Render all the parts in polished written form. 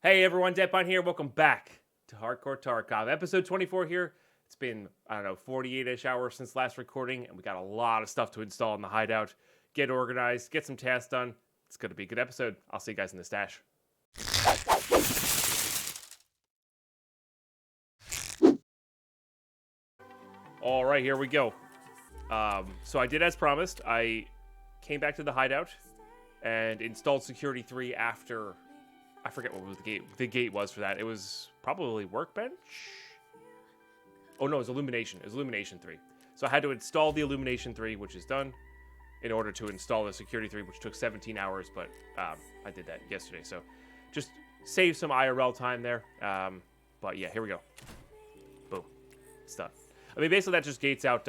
Hey everyone, Deadpine here. Welcome back to Hardcore Tarkov. Episode 24 here. It's been, 48-ish hours since last recording, and we got a lot of stuff to install in the hideout. Get organized, get some tasks done. It's going to be a good episode. I'll see you guys in the stash. All right, here we go. So I did as promised. I came back to the hideout and installed Security 3 after... I forget what was the gate was for that. It was probably Workbench? Oh no, it was Illumination. It was Illumination 3. So I had to install the Illumination 3, which is done, in order to install the Security 3, which took 17 hours, but I did that yesterday. So just save some IRL time there. But yeah, here we go. Boom. It's done. I mean, basically that just gates out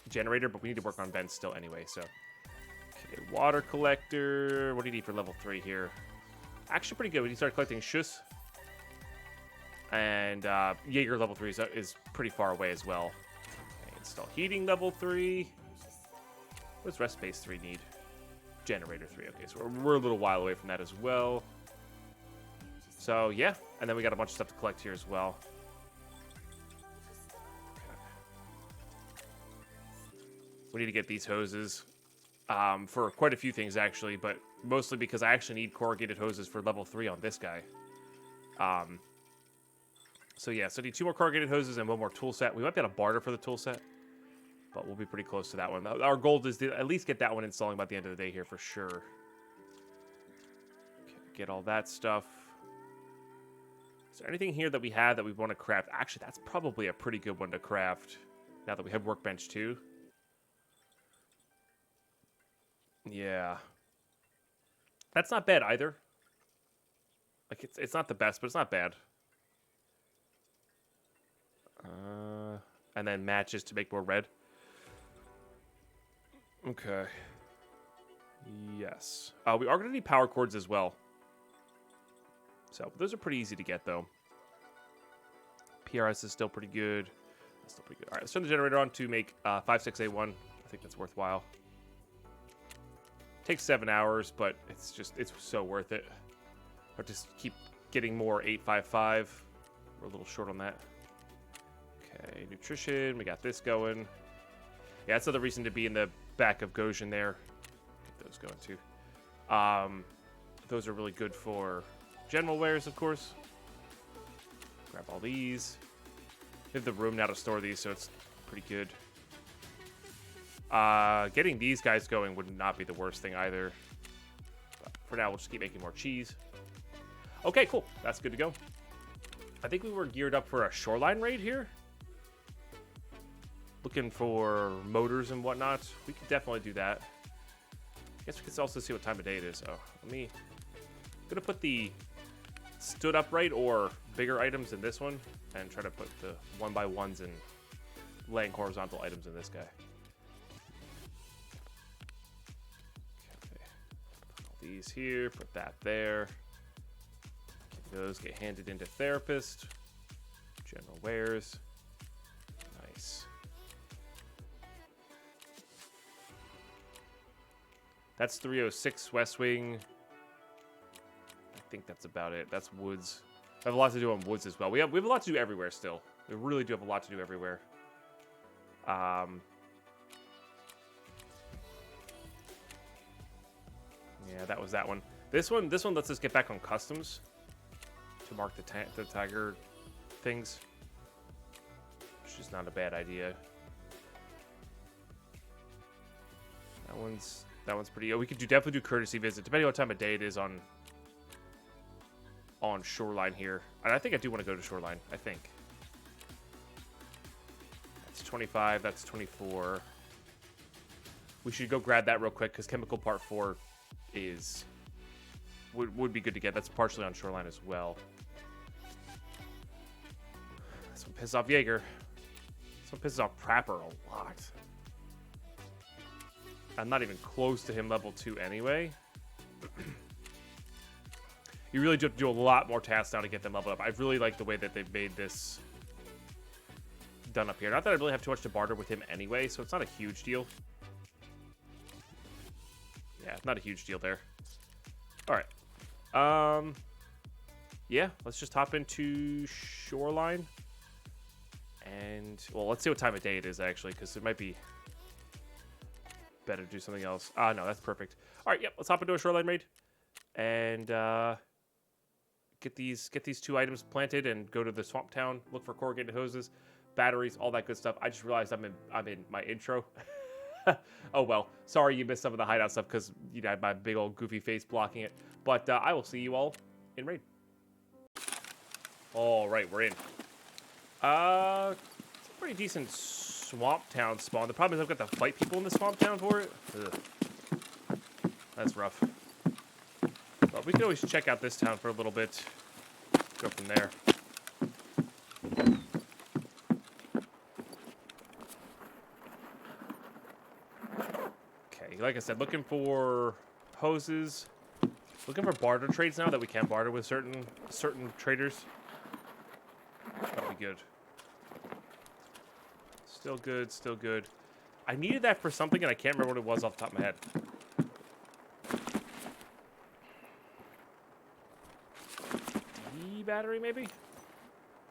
generator, but we need to work on vents still anyway, so. Okay, water collector. What do you need for level 3 here? Actually pretty good. We can start collecting Schuss. And Jaeger level 3 is pretty far away as well. Okay, install heating level 3. What does rest space 3 need? Generator 3. Okay, so we're a little while away from that as well. So yeah, and then we got a bunch of stuff to collect here as well. We need to get these hoses for quite a few things actually, but mostly because I actually need corrugated hoses for level 3 on this guy. So yeah, so I need 2 more corrugated hoses and 1 more tool set. We might be able to barter for the tool set, but we'll be pretty close to that one. Our goal is to at least get that one installing by the end of the day here for sure. Okay, get all that stuff. Is there anything here that we have that we want to craft? Actually, that's probably a pretty good one to craft now that we have Workbench 2. Yeah. That's not bad either. Like, it's not the best, but it's not bad. And then matches to make more red. Okay. Yes. We are going to need power cords as well. So, those are pretty easy to get, though. PRS is still pretty good. That's still pretty good. All right, let's turn the generator on to make 56A1. I think that's worthwhile. Takes 7 hours, but it's so worth it. Or just keep getting more 855. We're a little short on that. Okay, nutrition. We got this going. Yeah, that's another reason to be in the back of Goshen there. Get those going too. Those are really good for general wares, of course. Grab all these. We have the room now to store these, so it's pretty good. Getting these guys going would not be the worst thing either. But for now, we'll just keep making more cheese. Okay, cool. That's good to go. I think we were geared up for a shoreline raid here. Looking for motors and whatnot. We could definitely do that. I guess we could also see what time of day it is. Oh, I'm gonna put the stood upright or bigger items in this one and try to put the 1x1s and laying horizontal items in this guy. These here, put that there. Those get handed into therapist. General wares. Nice. That's 306 West Wing. I think that's about it. That's woods. I have a lot to do on woods as well. We have a lot to do everywhere still. We really do have a lot to do everywhere. Yeah, that was that one. This one lets us get back on customs to mark the tiger things, which is not a bad idea. That one's pretty. Oh, we could definitely do courtesy visit, depending on what time of day it is on shoreline here. And I think I do want to go to shoreline. I think that's 25. That's 24. We should go grab that real quick because chemical part 4 would be good to get. That's partially on shoreline as well. This one pisses off Jaeger. This one pisses off Prapper a lot. I'm not even close to him level 2 anyway. You really do have to do a lot more tasks now to get them leveled up. I really like the way that they've made this done up here. Not that I really have too much to barter with him anyway, so it's not a huge deal. Yeah, not a huge deal there. All right. Yeah, let's just hop into Shoreline. And, well, let's see what time of day it is, actually, because it might be better to do something else. Ah, no, that's perfect. All right, yep, let's hop into a Shoreline raid. And get these 2 items planted and go to the Swamp Town, look for corrugated hoses, batteries, all that good stuff. I just realized I'm in my intro. Oh, well, sorry you missed some of the hideout stuff because you had my big old goofy face blocking it. But I will see you all in raid. All right, we're in. It's a pretty decent Swamp Town spawn. The problem is I've got to fight people in the Swamp Town for it. Ugh. That's rough. But we can always check out this town for a little bit. Go from there. Okay, like I said, looking for hoses. Looking for barter trades now that we can barter with certain traders. That'll be good. Still good, still good. I needed that for something and I can't remember what it was off the top of my head. D-battery maybe?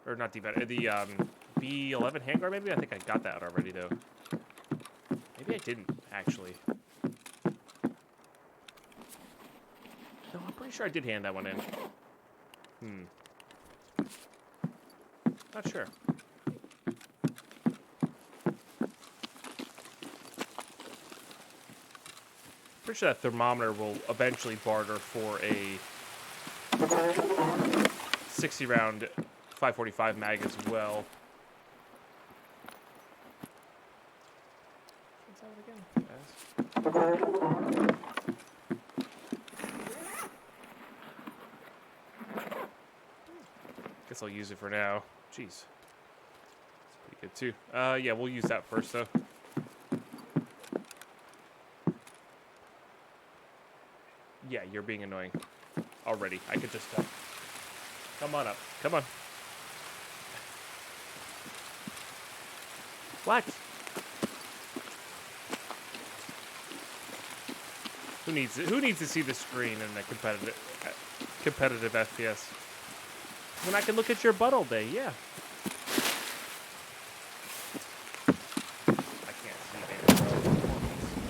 Or not D-battery, the B11 handguard maybe? I think I got that already though. Maybe I didn't, actually. No, I'm pretty sure I did hand that one in. Not sure. Pretty sure that thermometer will eventually barter for a 60-round 545 mag as well. What's that again? Guess I'll use it for now. Jeez. It's pretty good too. Yeah, we'll use that first though. Yeah, you're being annoying already. I could just tell. Come on up. Come on. What? Who needs it? Who needs to see the screen in a competitive FPS? When I can look at your butt all day, yeah. I can't see, baby.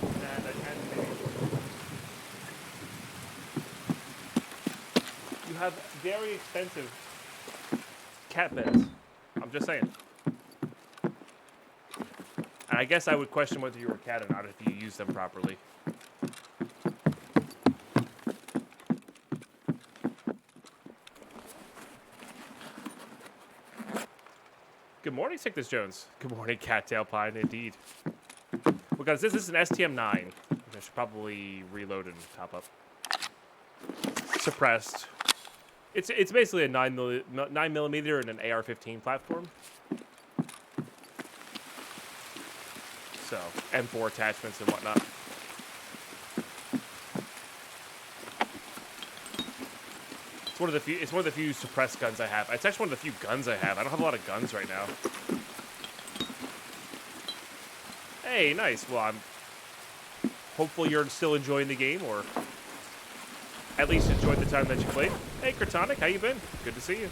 And I can, maybe. You have very expensive cat beds. I'm just saying. And I guess I would question whether you were a cat or not if you use them properly. Good morning, Sickness Jones. Good morning, Cattail Pine, indeed. Because this is an STM-9. I should probably reload and top up. Suppressed. It's basically a 9mm and an AR-15 platform. So, M4 attachments and whatnot. It's one of the few suppressed guns I have. It's actually one of the few guns I have. I don't have a lot of guns right now. Hey, nice. Well, hopefully you're still enjoying the game, or at least enjoyed the time that you played. Hey, Cratonic, how you been? Good to see you.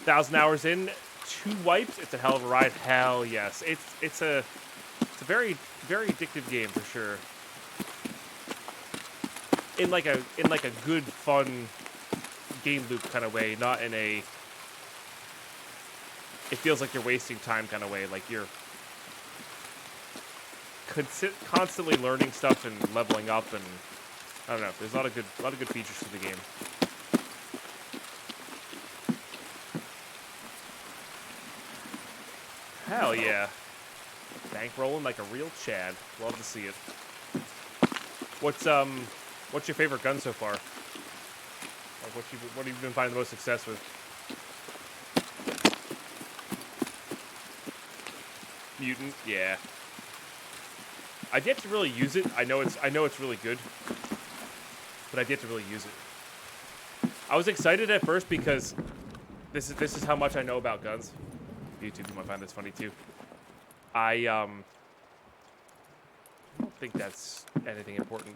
1,000 hours in, 2 wipes. It's a hell of a ride. Hell yes. It's a very, very addictive game for sure. In like a good, fun game loop kind of way, not in a it feels like you're wasting time kind of way. Like you're constantly learning stuff and leveling up, and I don't know. There's a lot of good features to the game. Hell yeah! Bankrolling like a real Chad. Love to see it. What's your favorite gun so far? Like what have you been finding the most success with? Mutant, yeah. I've yet to really use it. I know it's really good, but I've yet to really use it. I was excited at first because this is how much I know about guns. YouTube, you might find this funny too. I don't think that's anything important.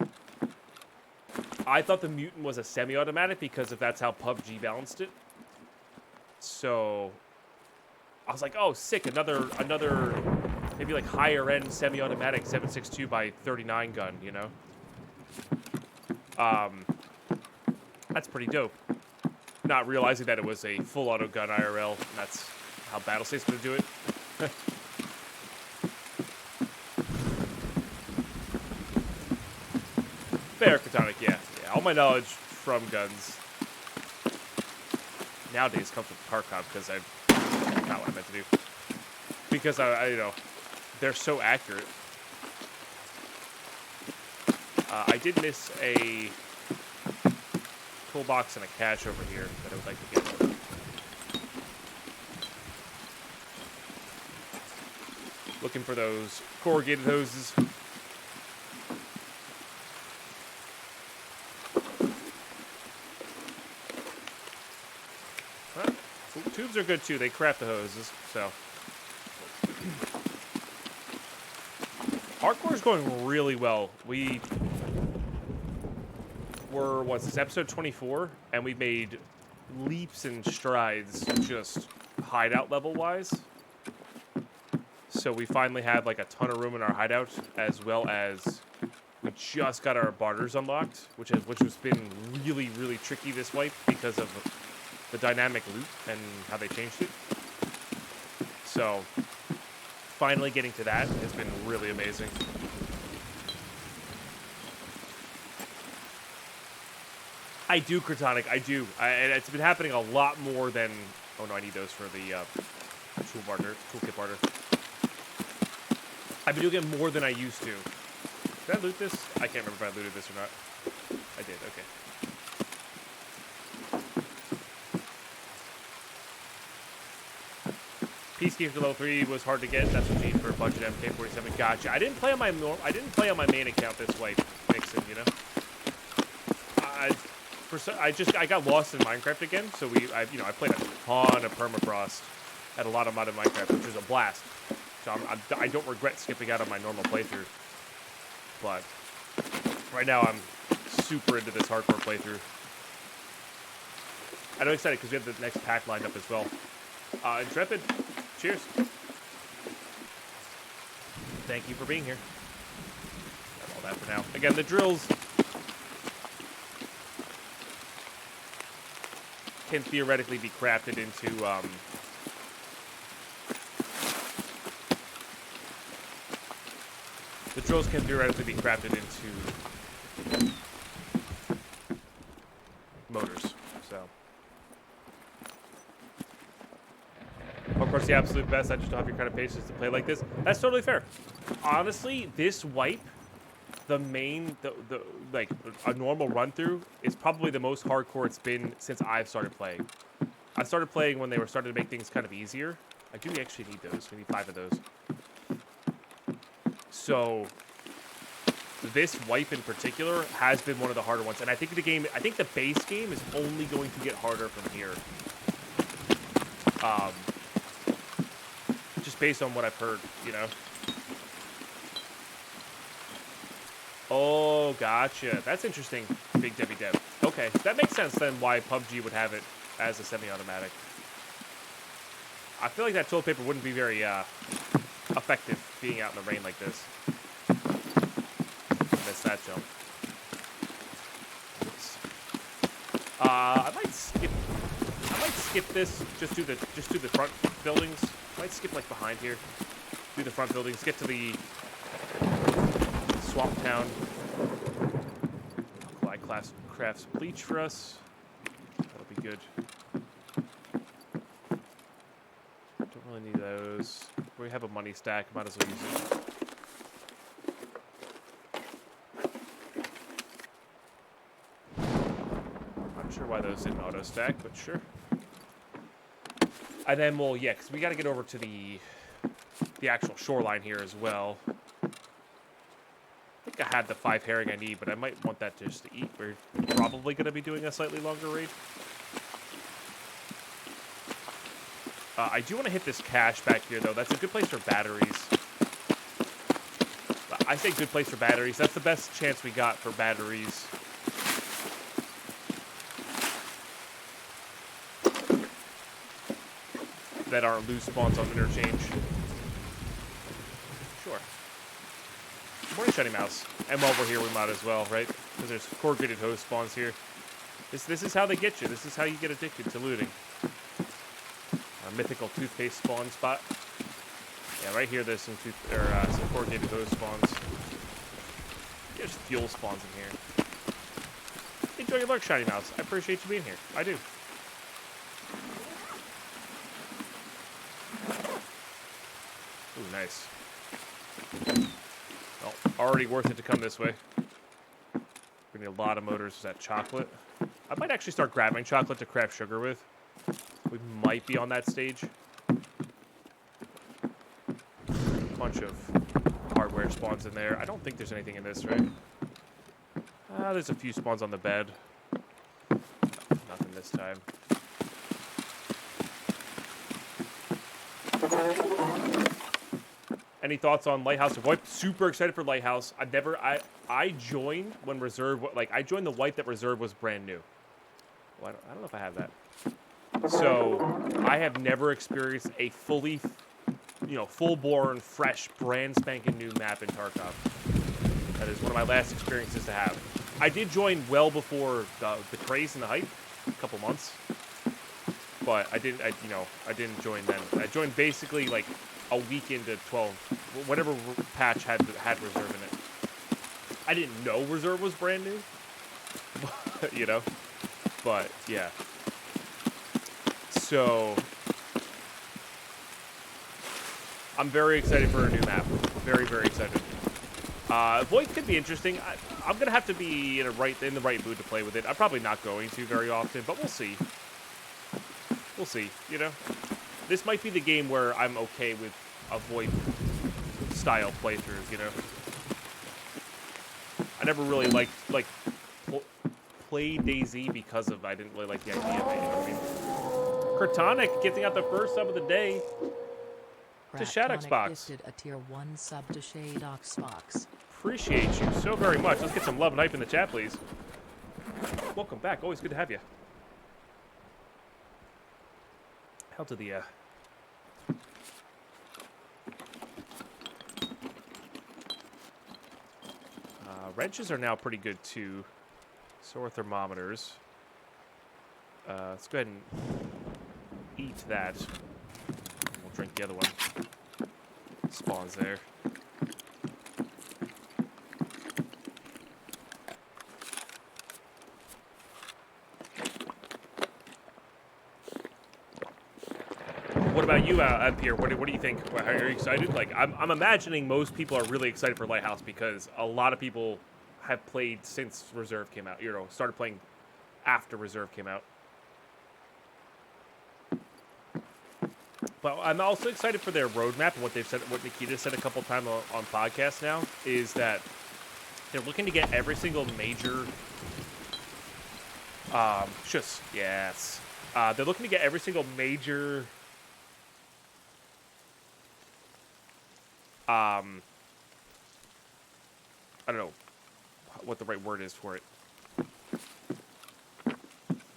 I thought the Mutant was a semi-automatic because if that's how PUBG balanced it. So I was like, oh, sick, another maybe like higher end semi-automatic 7.62 by 39 gun, you know? That's pretty dope. Not realizing that it was a full auto gun IRL, and that's how Battlestate's gonna do it. Fair, Katonic, yeah. All my knowledge from guns nowadays comes from Tarkov because not what I meant to do. Because I you know, they're so accurate. I did miss a toolbox and a cache over here that I would like to get. Looking for those corrugated hoses. Huh? Tubes are good too. They craft the hoses, so. Hardcore's going really well. We were, what's this, episode 24, and we made leaps and strides just hideout level-wise. So we finally have like a ton of room in our hideout, as well as we just got our barters unlocked, which has been really, really tricky this wipe because of the dynamic loot and how they changed it. So finally getting to that has been really amazing. I do, Cryptonic, I do. And it's been happening a lot more than... Oh no, I need those for the toolkit barter. I've been doing it more than I used to. Did I loot this? I can't remember if I looted this or not. I did, okay. Peacekeeper level 3 was hard to get. That's what you need for a budget MK47. Gotcha. I didn't play on my main account this way, Nixon, you know? I got lost in Minecraft again, so I played a ton of Permafrost, had a lot of modded Minecraft, which was a blast. So I don't regret skipping out on my normal playthrough, but right now I'm super into this hardcore playthrough. I'm excited because we have the next pack lined up as well. Intrepid, cheers. Thank you for being here. That's all that for now. Again, the drills can theoretically be crafted into motors. So, of course, the absolute best. I just don't have your kind of patience to play like this. That's totally fair. Honestly, this wipe, like a normal run through, is probably the most hardcore it's been since I've started playing. I started playing when they were starting to make things kind of easier. I do actually need those. We need 5 of those. So this wipe in particular has been one of the harder ones, and I think the base game is only going to get harder from here. Just based on what I've heard, you know. Oh, gotcha. That's interesting, Big Debbie Deb. Okay, that makes sense then why PUBG would have it as a semi-automatic. I feel like that toilet paper wouldn't be very effective being out in the rain like this. Missed that jump. Oops. I might skip this. Just do the front buildings. Might skip like behind here. Do the front buildings. Get to the Swamp Town. Clyde crafts bleach for us. That'll be good. Don't really need those. We have a money stack. Might as well use it. Not sure why those didn't auto stack, but sure. And then because we got to get over to the actual shoreline here as well. I think I had the 5 herring I need, but I might want that just to eat. We're probably going to be doing a slightly longer raid. I do want to hit this cache back here, though. That's a good place for batteries. I say good place for batteries. That's the best chance we got for batteries that aren't loose spawns on interchange. Sure. Good morning, Shiny Mouse. And while we're here, we might as well, right? Because there's corrugated host spawns here. This is how they get you. This is how you get addicted to looting. A mythical toothpaste spawn spot. Yeah, right here there's some some corrugated host spawns. There's fuel spawns in here. Enjoy your lurk, Shiny Mouse. I appreciate you being here. I do. Ooh, nice. Well, already worth it to come this way. We need a lot of motors. Is that chocolate? I might actually start grabbing chocolate to craft sugar with. We might be on that stage. Bunch of hardware spawns in there. I don't think there's anything in this, right? There's a few spawns on the bed. Nothing this time. Any thoughts on Lighthouse and Wipe? Super excited for Lighthouse. I joined when Reserve, I joined the Wipe that Reserve was brand new. Well, I don't know if I have that. So, I have never experienced a fully, full-born, fresh, brand spanking new map in Tarkov. That is one of my last experiences to have. I did join well before the craze and the hype, a couple months. But I didn't join then. I joined basically like a week into 12, whatever patch had Reserve in it. I didn't know Reserve was brand new, but yeah. So I'm very excited for a new map. Very, very excited. Void could be interesting. I'm gonna have to be in the right mood to play with it. I'm probably not going to very often, but we'll see. We'll see. This might be the game where I'm okay with a Void style playthrough. I never really liked play DayZ because I didn't really like the idea of it. You know what I mean? Kurtonic getting out the first sub of the day to Shadoxbox. A tier 1 sub to Shadoxbox. Appreciate you so very much. Let's get some love and hype in the chat, please. Welcome back. Always good to have you. Hell to the wrenches are now pretty good too. So are thermometers. Let's go ahead and eat that. We'll drink the other one. Spawns there. What about you out here? What do you think? Are you excited? I'm imagining most people are really excited for Lighthouse because a lot of people have played since Reserve came out. Started playing after Reserve came out. But I'm also excited for their roadmap and what they've said. What Nikita said a couple times on podcasts now is that they're looking to get every single major. They're looking to get every single major. I don't know what the right word is for it.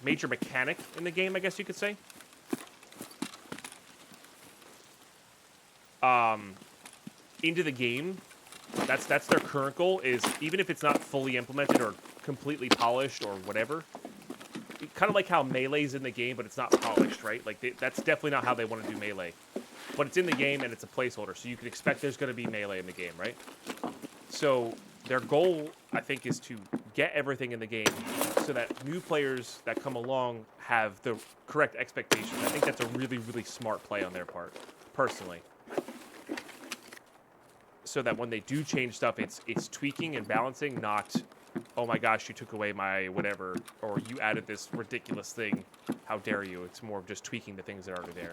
Major mechanic in the game, I guess you could say. Into the game. That's their current goal, is even if it's not fully implemented or completely polished or whatever. Kind of like how Melee's in the game, but it's not polished, right? That's definitely not how they want to do Melee. But it's in the game and it's a placeholder, so you can expect there's going to be Melee in the game, right? So their goal, I think, is to get everything in the game so that new players that come along have the correct expectations. I think that's a really, really smart play on their part, personally. So that when they do change stuff, it's tweaking and balancing, not, oh my gosh, you took away my whatever, or you added this ridiculous thing, how dare you. It's more of just tweaking the things that are already there.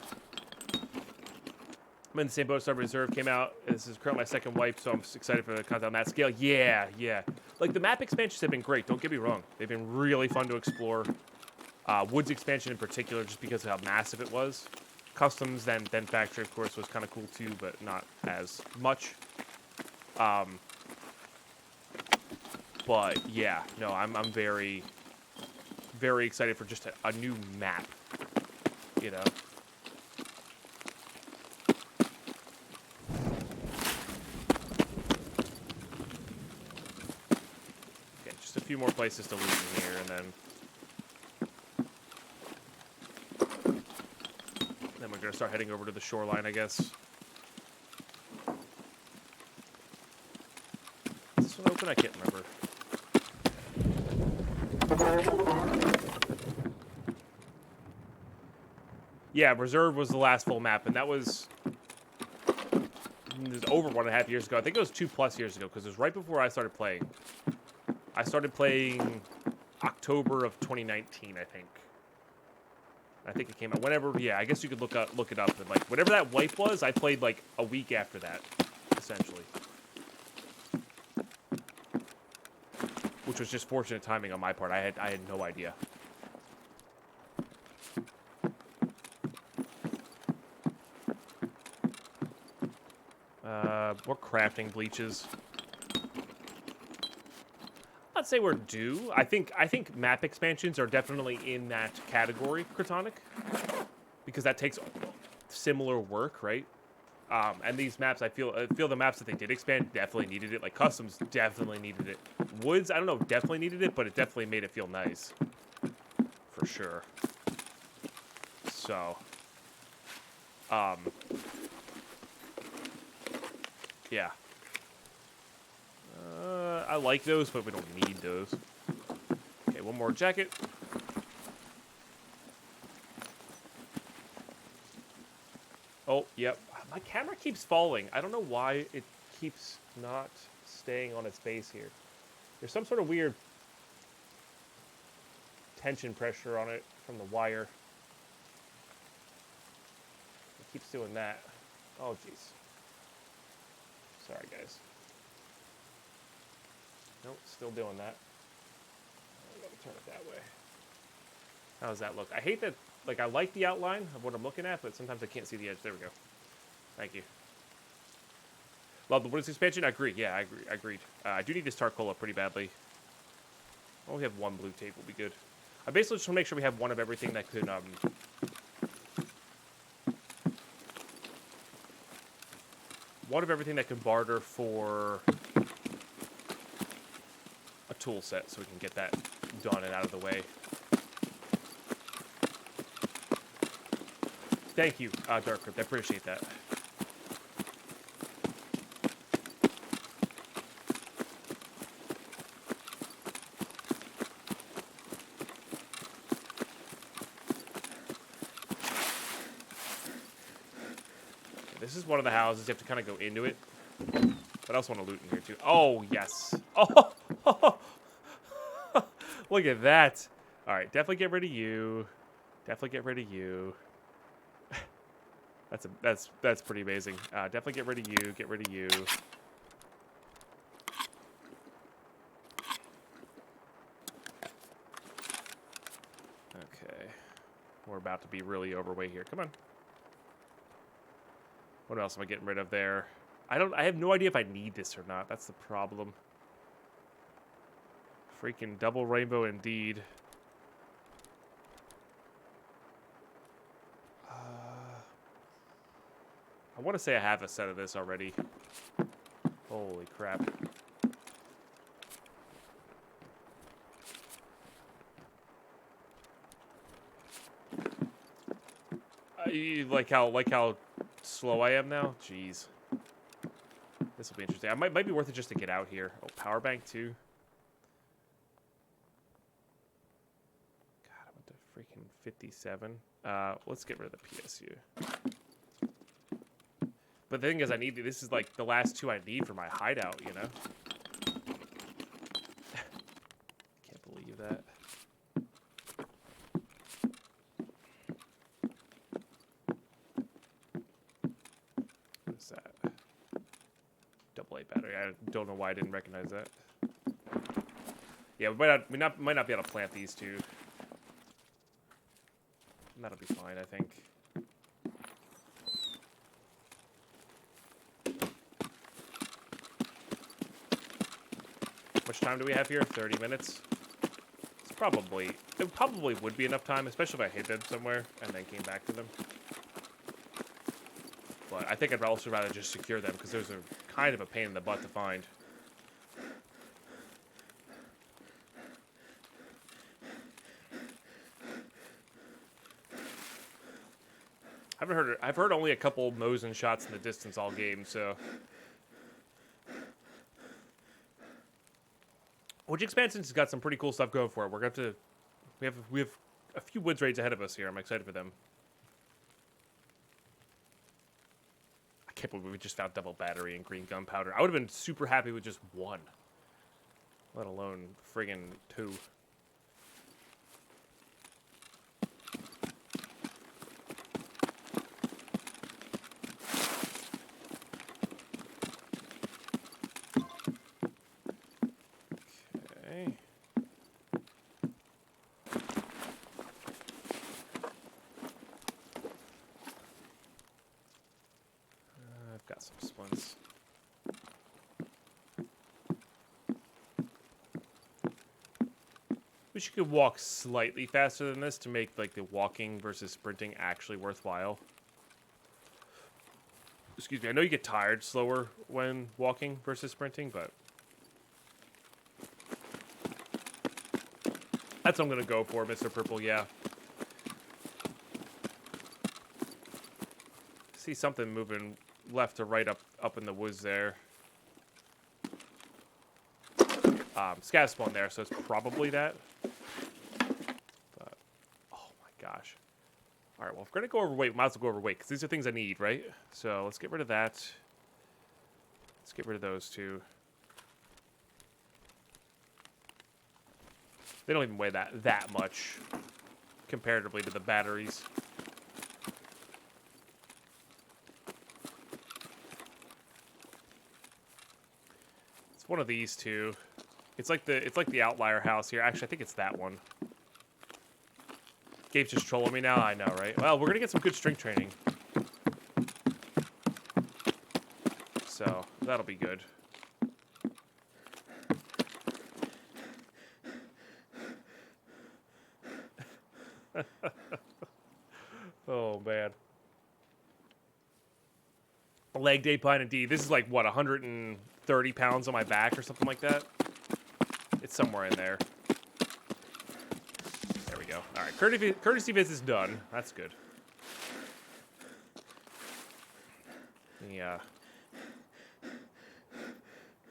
I'm in the same boat as Reserve came out. This is currently my second wipe, so I'm excited for the content on that scale. Yeah. The map expansions have been great, don't get me wrong. They've been really fun to explore. Woods expansion in particular, just because of how massive it was. Customs, then Factory, of course, was kind of cool too, but not as much. But yeah, no, I'm very, very excited for just a new map, few more places to loot in here, and then we're gonna start heading over to the shoreline, I guess. Is this one open? I can't remember. Yeah, Reserve was the last full map, and that was over 1.5 years ago. I think it was 2+ years ago, because it was right before I started playing. I started playing October of 2019, I think. I think it came out whenever. Yeah, I guess you could look it up. And like whatever that wipe was, I played like a week after that, essentially. Which was just fortunate timing on my part. I had no idea. More crafting bleaches. I'd say we're due. I think map expansions are definitely in that category, Cryptonic, because that takes similar work, right? And these maps, I feel the maps that they did expand definitely needed it. Like Customs definitely needed it. Woods, I don't know, definitely needed it, but it definitely made it feel nice, for sure. So, yeah. I like those, but we don't need those. Okay, one more jacket. Oh, yep. My camera keeps falling. I don't know why it keeps not staying on its base here. There's some sort of weird tension pressure on it from the wire. It keeps doing that. Oh, jeez. Sorry, guys. Nope, still doing that. I gotta turn it that way. How does that look? I hate that, like, I like the outline of what I'm looking at, but sometimes I can't see the edge. There we go. Thank you. Love the Woods expansion? I agree. Yeah, I agree. Agreed. I do need this Tarkola pretty badly. Oh, we have one blue tape will be good. I basically just want to make sure we have one of everything that could, one of everything that can barter for a tool set, so we can get that done and out of the way. Thank you, Dark Crypt. I appreciate that. This is one of the houses. You have to kind of go into it. But I also want to loot in here, too. Oh, yes. Oh, look at that. All right, definitely get rid of you. Definitely get rid of you. That's pretty amazing. Definitely get rid of you. Get rid of you. Okay. We're about to be really overweight here. Come on. What else am I getting rid of there? I have no idea if I need this or not. That's the problem. Freaking double rainbow indeed. I want to say I have a set of this already. Holy crap. Like how slow I am now? Jeez. This will be interesting. I might be worth it just to get out here. Oh, power bank too. God, I went to freaking 57. Let's get rid of the PSU. But the thing is, this is like the last two I need for my hideout, you know? Can't believe that. What is that? AA battery. I don't know why I didn't recognize that. Yeah, we might not be able to plant these two. And that'll be fine, I think. How much time do we have here? 30 minutes? It probably would be enough time, especially if I hid them somewhere and then came back to them. But I think I'd also rather just secure them because those are kind of a pain in the butt to find. I've heard only a couple Mosin shots in the distance all game, so. Which expansion's got some pretty cool stuff going for it. We're going to we have a few woods raids ahead of us here. I'm excited for them. I can't believe we just found double battery and green gunpowder. I would have been super happy with just one, let alone friggin' two. Okay. I've got some splints. Wish you could walk slightly faster than this to make like the walking versus sprinting actually worthwhile. Excuse me, I know you get tired slower when walking versus sprinting, but that's what I'm gonna go for, Mr. Purple, yeah. See something moving left to right up in the woods there. Scav spawn there, so it's probably that. But, oh my gosh. All right, well, if we're gonna go overweight, we might as well go overweight, because these are things I need, right? So let's get rid of that. Let's get rid of those two. They don't even weigh that much, comparatively to the batteries. It's one of these two. It's like the outlier house here. Actually, I think it's that one. Gabe's just trolling me now. I know, right? Well, we're gonna get some good strength training, so that'll be good. Oh man. Leg day pine indeed. This is like what, 130 pounds on my back or something like that. It's somewhere in there. There we go. All right, courtesy visit's done. That's good. Yeah.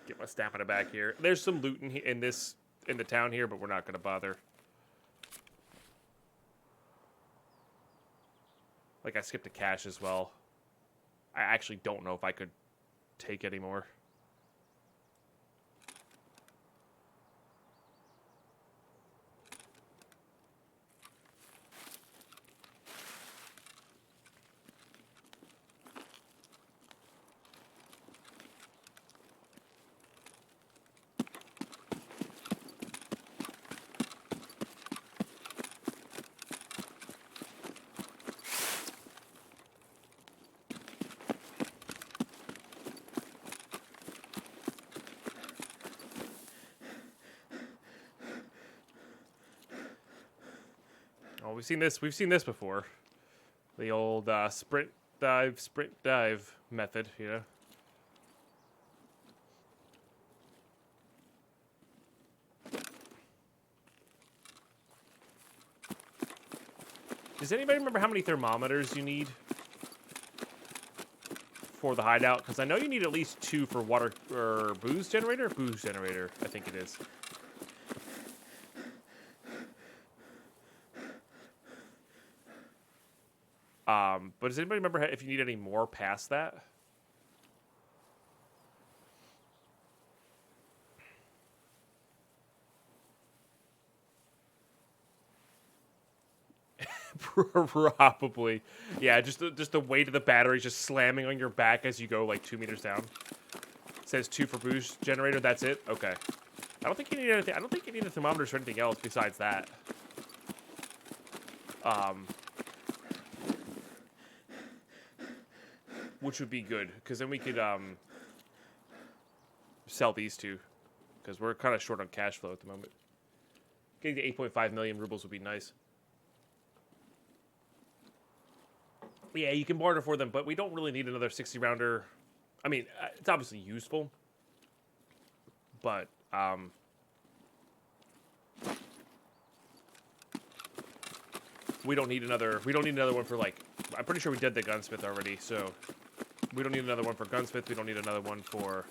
Get my stamina back here. There's some loot in the town here, but we're not gonna bother. Like I skipped a cache as well. I actually don't know if I could take anymore. Oh, we've seen this before. The old sprint dive method, you know. Does anybody remember how many thermometers you need for the hideout? Because I know you need at least 2 for water or booze generator. Booze generator, I think it is. But does anybody remember if you need any more past that? Probably. Yeah, just the weight of the battery just slamming on your back as you go like 2 meters down. It says 2 for boost generator, that's it? Okay. I don't think you need anything. I don't think you need the thermometers or anything else besides that. Which would be good, because then we could sell these two, because we're kind of short on cash flow at the moment. Getting to 8.5 million rubles would be nice. Yeah, you can barter for them, but we don't really need another 60-rounder. I mean, it's obviously useful, but we don't need another. We don't need another one for like I'm pretty sure we did the gunsmith already, so we don't need another one for gunsmith. We don't need another one for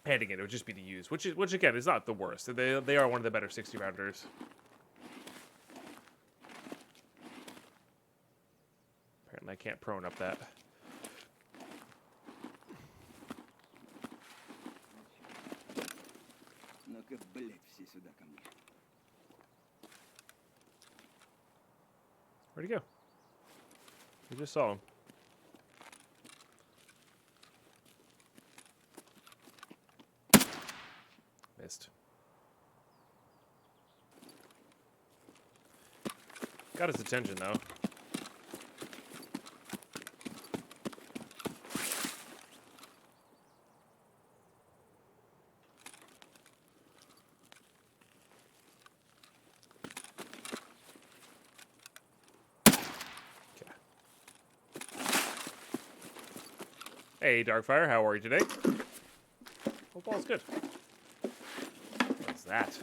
handing it. It would just be to use, which again is not the worst. They are one of the better 60 rounders. Apparently, I can't prone up that. Where'd he go? We just saw him. Missed. Got his attention, though. Hey, Darkfire, how are you today? Hope all's good. What's that?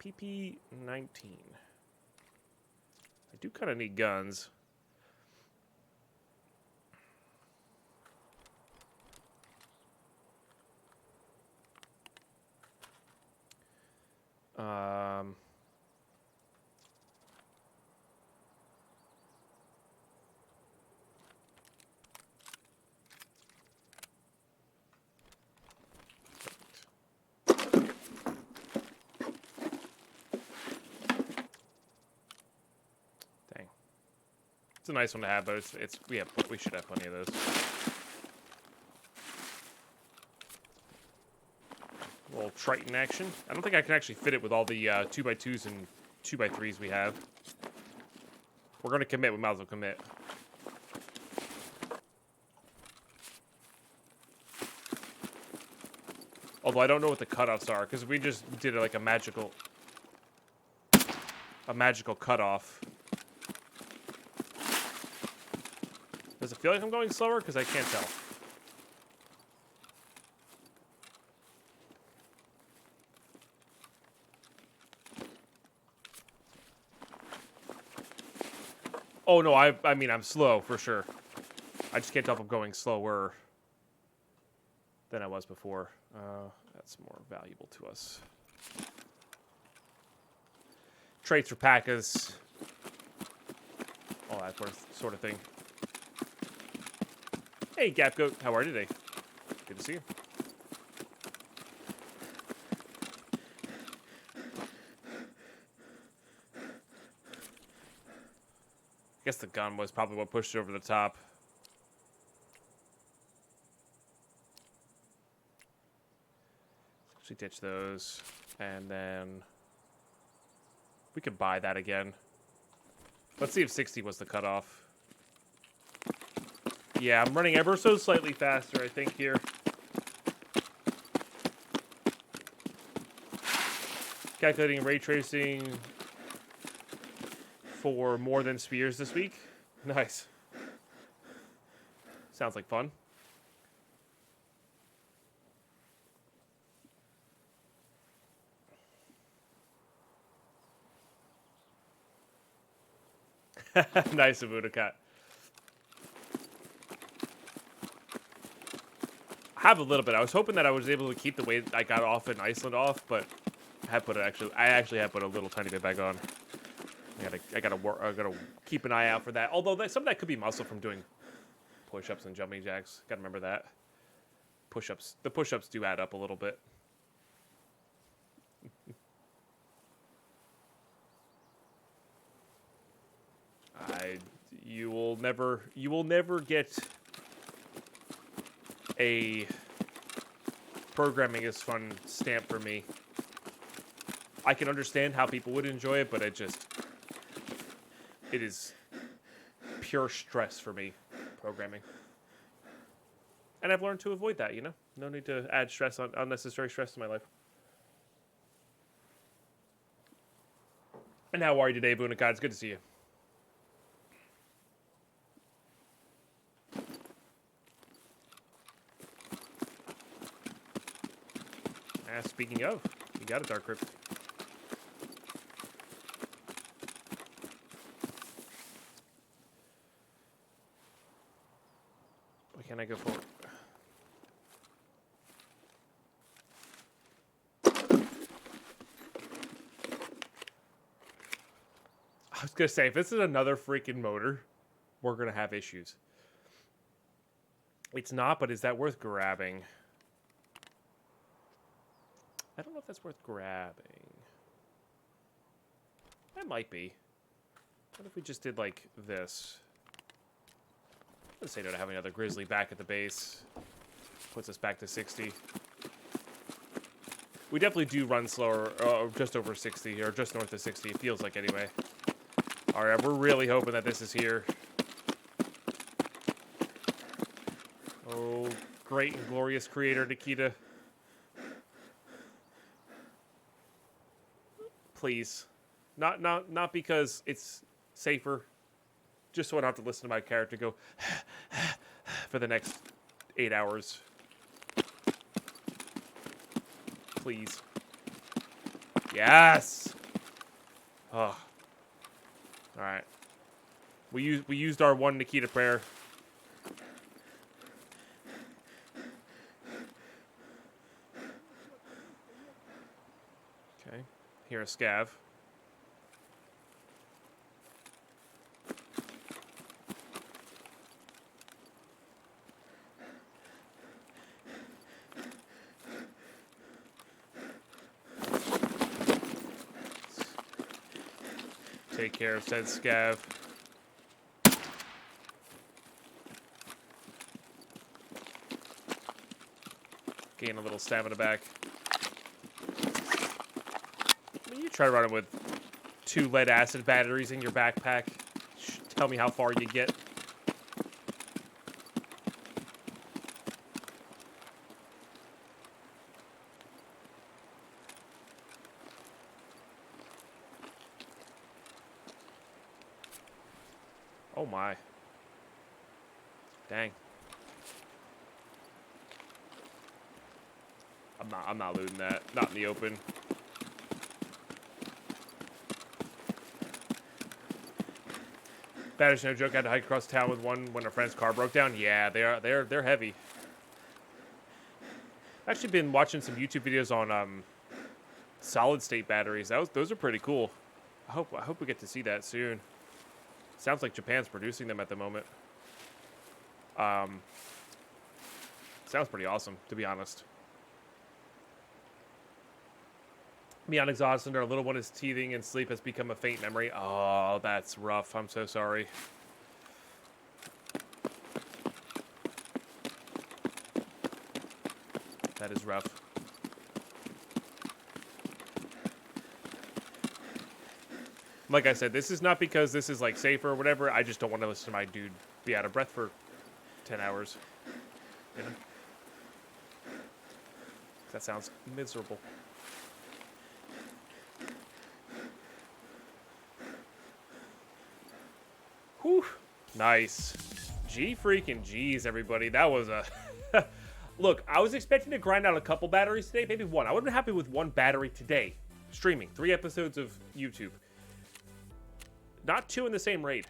PP-19. I do kind of need guns. Dang. It's a nice one to have, but we should have plenty of those. A little Triton action. I don't think I can actually fit it with all the 2x2s and 2x3s we have. We're gonna commit. We might as well commit. Although I don't know what the cutoffs are, because we just did like a magical cutoff. Does it feel like I'm going slower? Because I can't tell. Oh no, I mean I'm slow for sure. I just can't tell if I'm going slower than I was before. That's more valuable to us. Traits for P.A.C.as. All that sort of thing. Hey, Gapgoat, how are you today? Good to see you. I guess the gun was probably what pushed it over the top. Actually ditch those. And then we could buy that again. Let's see if 60 was the cutoff. Yeah, I'm running ever so slightly faster, I think, here. Calculating ray tracing for more than spears this week. Nice. Sounds like fun. Nice, Abudakat. I have a little bit. I was hoping that I was able to keep the weight I got off in Iceland off, but I actually have put a little tiny bit back on. I gotta keep an eye out for that. Although some of that could be muscle from doing push-ups and jumping jacks. Gotta remember that. Push-ups. The push-ups do add up a little bit. You will never get a programming is fun stamp for me. I can understand how people would enjoy it, but it is pure stress for me, programming. And I've learned to avoid that, you know? No need to add unnecessary stress to my life. And how are you today, Boonaka? It's good to see you. Speaking of, you got a Dark Crypt. Why can't I go forward? I was gonna say, if this is another freaking motor, we're gonna have issues. It's not, but is that worth grabbing? I don't know if that's worth grabbing. That might be. What if we just did like this? I'm gonna say no to having another Grizzly back at the base. Puts us back to 60. We definitely do run slower, just over 60, or just north of 60, it feels like anyway. Alright, we're really hoping that this is here. Oh, great and glorious creator, Nikita. Please. Not because it's safer. Just so I don't have to listen to my character go for the next 8 hours. Please. Yes! Oh. Alright. We used our one Nikita prayer. Okay. Here a scav. Take care of said scav. Gain a little stamina back. I mean, you try running with 2 lead acid batteries in your backpack. Tell me how far you get. Oh my. Dang. I'm not looting that. Not in the open. Bad as no joke, I had to hike across town with one when a friend's car broke down. Yeah, they're heavy. I've actually been watching some YouTube videos on solid state batteries. Those are pretty cool. I hope we get to see that soon. Sounds like Japan's producing them at the moment. Sounds pretty awesome, to be honest. Me on exhausted, our little one is teething and sleep has become a faint memory. Oh, that's rough. I'm so sorry. That is rough. Like I said, this is not because this is like safer or whatever. I just don't want to listen to my dude be out of breath for 10 hours. You know? That sounds miserable. Whew. Nice. G freaking G's, everybody. That was a... Look, I was expecting to grind out a couple batteries today. Maybe one. I would have been happy with one battery today. Streaming. 3 episodes of YouTube. Not 2 in the same raid.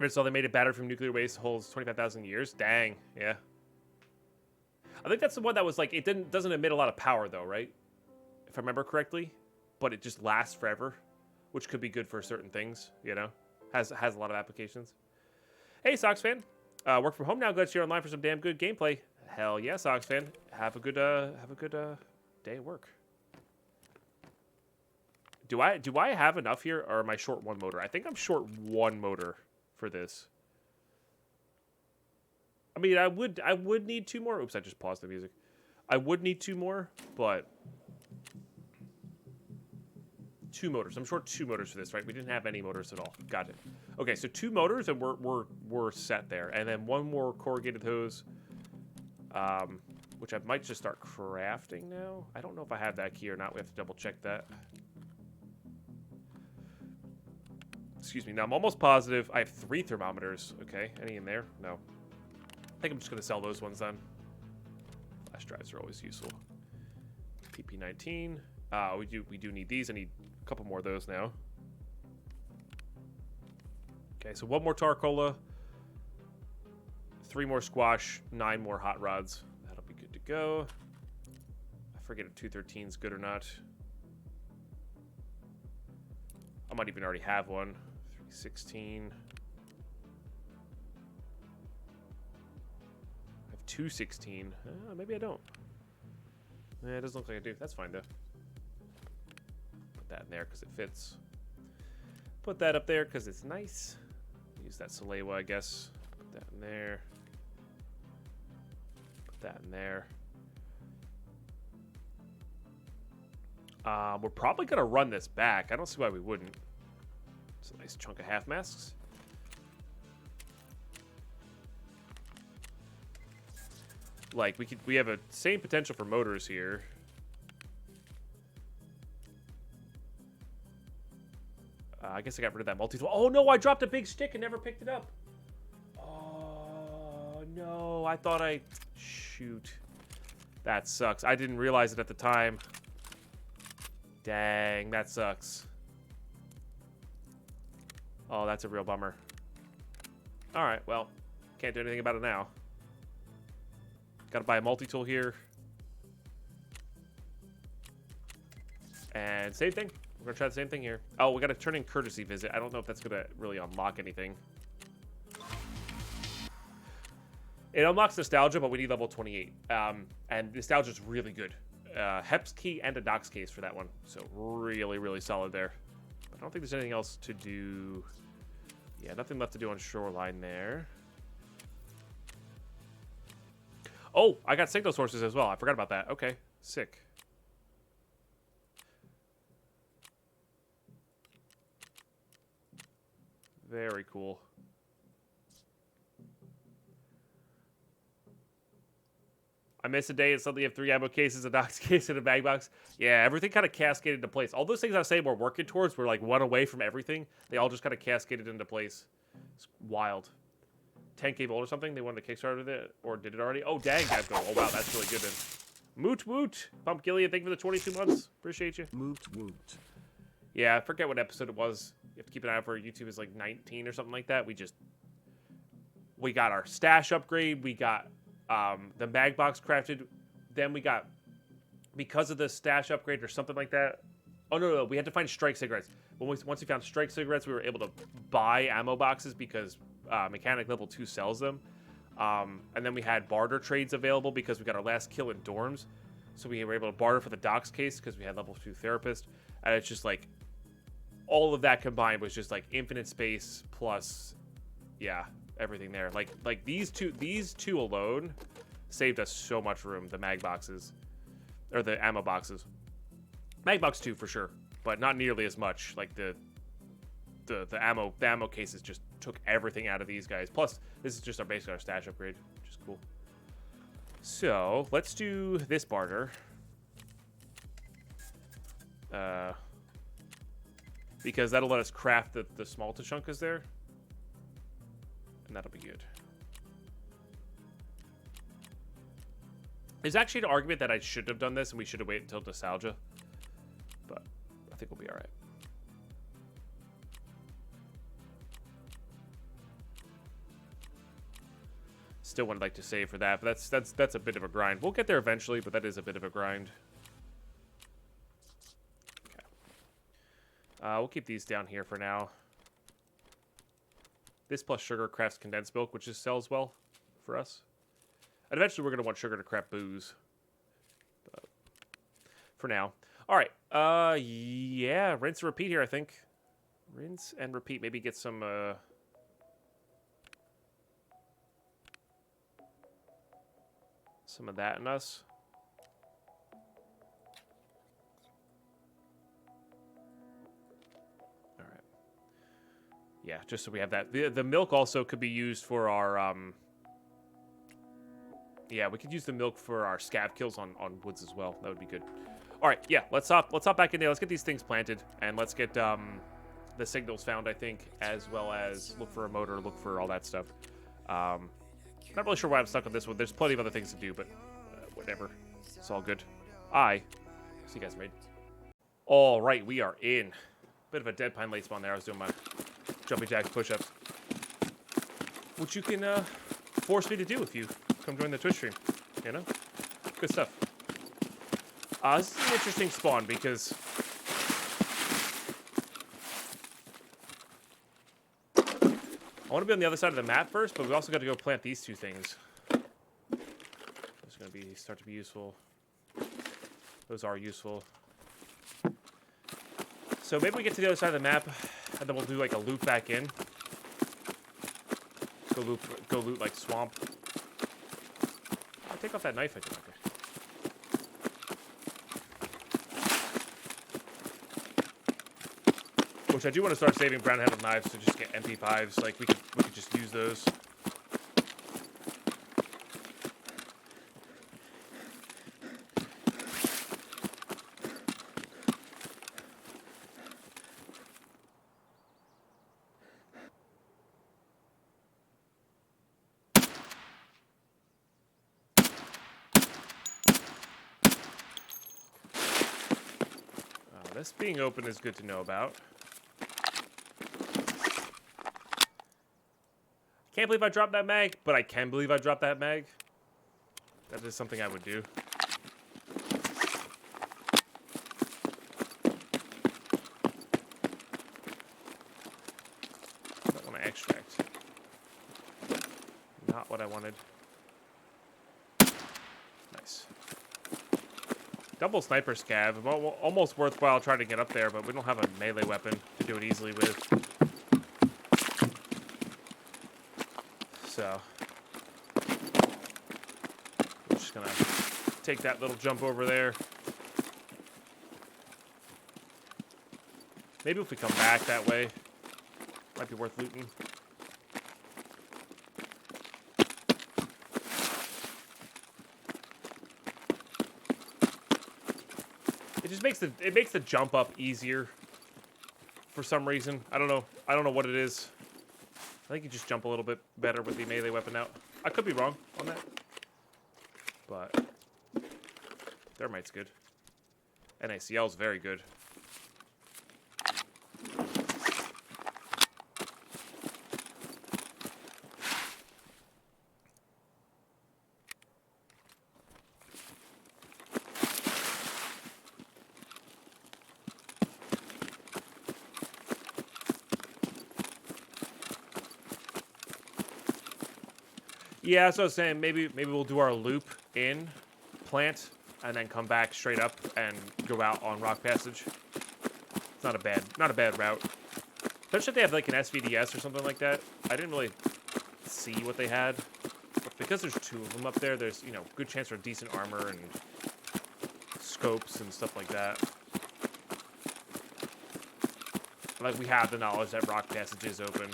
So they made a battery from nuclear waste holds 25,000 years. Dang. Yeah. I think that's the one that was like, it doesn't emit a lot of power though, right? If I remember correctly. But it just lasts forever, which could be good for certain things, you know? Has a lot of applications. Hey, Sox fan. Work from home now. Glad you're online for some damn good gameplay. Hell yeah, Sox fan. Have a good day at work. Do I have enough here, or am I short 1 motor? I think I'm short 1 motor for this. I mean, I would need 2 more. Oops, I just paused the music. I would need 2 more, but 2 motors. I'm short 2 motors for this, right? We didn't have any motors at all. Got it. Okay, so 2 motors and we're set there, and then 1 more corrugated hose, which I might just start crafting now. I don't know if I have that key or not. We have to double check that. Excuse me. Now I'm almost positive I have 3 thermometers. Okay, any in there? No. think I'm just going to sell those ones then. Flash drives are always useful. PP19. We do need these. I need a couple more of those now. Okay, so 1 more Tarkola, 3 more squash, 9 more hot rods. That'll be good to go. I forget if 213 is good or not. I might even already have one. 316. I have 216. Maybe I don't. It doesn't look like I do. That's fine though. Put that in there because it fits. Put that up there because it's nice. Use that Salewa, I guess. Put that in there. Put that in there. We're probably going to run this back. I don't see why we wouldn't. It's a nice chunk of half masks. Like, we have a same potential for motors here. I guess I got rid of that multi-tool. Oh, no, I dropped a big stick and never picked it up. Oh, no, I thought I... Shoot. That sucks. I didn't realize it at the time. Dang, that sucks. Oh, that's a real bummer. All right, well, can't do anything about it now. Got to buy a multi-tool here. And same thing. We're going to try the same thing here. Oh, we got to turn in courtesy visit. I don't know if that's going to really unlock anything. It unlocks nostalgia, but we need level 28. And nostalgia is really good. Heps key and a docs case for that one. So really, really solid there. But I don't think there's anything else to do. Yeah, nothing left to do on shoreline there. Oh, I got signal sources as well. I forgot about that. Okay, sick. Very cool. I missed a day and suddenly have 3 ammo cases, a docs case, and a mag box. Yeah, everything kind of cascaded into place. All those things I was saying we're working towards were like 1 away from everything. They all just kind of cascaded into place. It's wild. 10K volt or something? They wanted to Kickstarter it, or did it already? Oh, dang, Gavco. Oh, wow, that's really good then. Moot woot. Pump Gillian, thank you for the 22 months. Appreciate you. Moot woot. Yeah, I forget what episode it was. You have to keep an eye out for YouTube. Is like 19 or something like that. We got our stash upgrade. We got the mag box crafted. Then we got, because of the stash upgrade or something like that. Oh, no. We had to find strike cigarettes. Once we found strike cigarettes, we were able to buy ammo boxes because mechanic level 2 sells them. And then we had barter trades available because we got our last kill in dorms. So we were able to barter for the docs case because we had level 2 therapist. And it's just like, all of that combined was just like infinite space plus, yeah, everything there. Like these two alone saved us so much room. The mag boxes, or the ammo boxes. Mag box 2 for sure, but not nearly as much. Like the ammo cases just took everything out of these guys. Plus, this is just basically our stash upgrade, which is cool. So let's do this barter. Because that'll let us craft the small Tachankas there. And that'll be good. There's actually an argument that I should have done this and we should have waited until nostalgia. But I think we'll be alright. Still would like to save for that, but that's a bit of a grind. We'll get there eventually, but that is a bit of a grind. We'll keep these down here for now. This plus sugar crafts condensed milk, which just sells well for us. And eventually we're going to want sugar to craft booze. But for now. All right. Yeah, rinse and repeat here, I think. Rinse and repeat. Maybe get some... some of that in us. Yeah, just so we have that. The milk also could be used for our, yeah, we could use the milk for our scav kills on woods as well. That would be good. All right, yeah, let's hop back in there. Let's get these things planted, and let's get the signals found, I think, as well as look for a motor, look for all that stuff. Not really sure why I'm stuck on this one. There's plenty of other things to do, but whatever. It's all good. See you guys, mate. All right, we are in. Bit of a dead pine late spawn there. I was doing my jumping jacks, push-ups, which you can force me to do if you come join the Twitch stream. You know, good stuff. This is an interesting spawn because I want to be on the other side of the map first, but we also got to go plant these two things. Those are going to start to be useful. Those are useful. So maybe we get to the other side of the map, and then we'll do like a loop back in. Go loot like swamp. I'll take off that knife I took. Okay. Which I do want to start saving brown-handled knives to just get MP5s. Like we could just use those. This being open is good to know about. Can't believe I dropped that mag, but I can believe I dropped that mag. That is something I would do. I don't want to extract. Not what I wanted. Nice. Double sniper scav. Well, almost worthwhile trying to get up there, but we don't have a melee weapon to do it easily with. So, we're just gonna take that little jump over there. Maybe if we come back that way, might be worth looting. It just makes the jump up easier for some reason. I don't know what it is. I think you just jump a little bit better with the melee weapon out. I could be wrong on that. But Thermite's good. NACL's very good. Yeah, that's what I was saying. Maybe we'll do our loop in, plant, and then come back straight up and go out on Rock Passage. It's not a bad route. Especially if they have like an SVDS or something like that. I didn't really see what they had, but because there's two of them up there, there's good chance for decent armor and scopes and stuff like that. Like we have the knowledge that Rock Passage is open.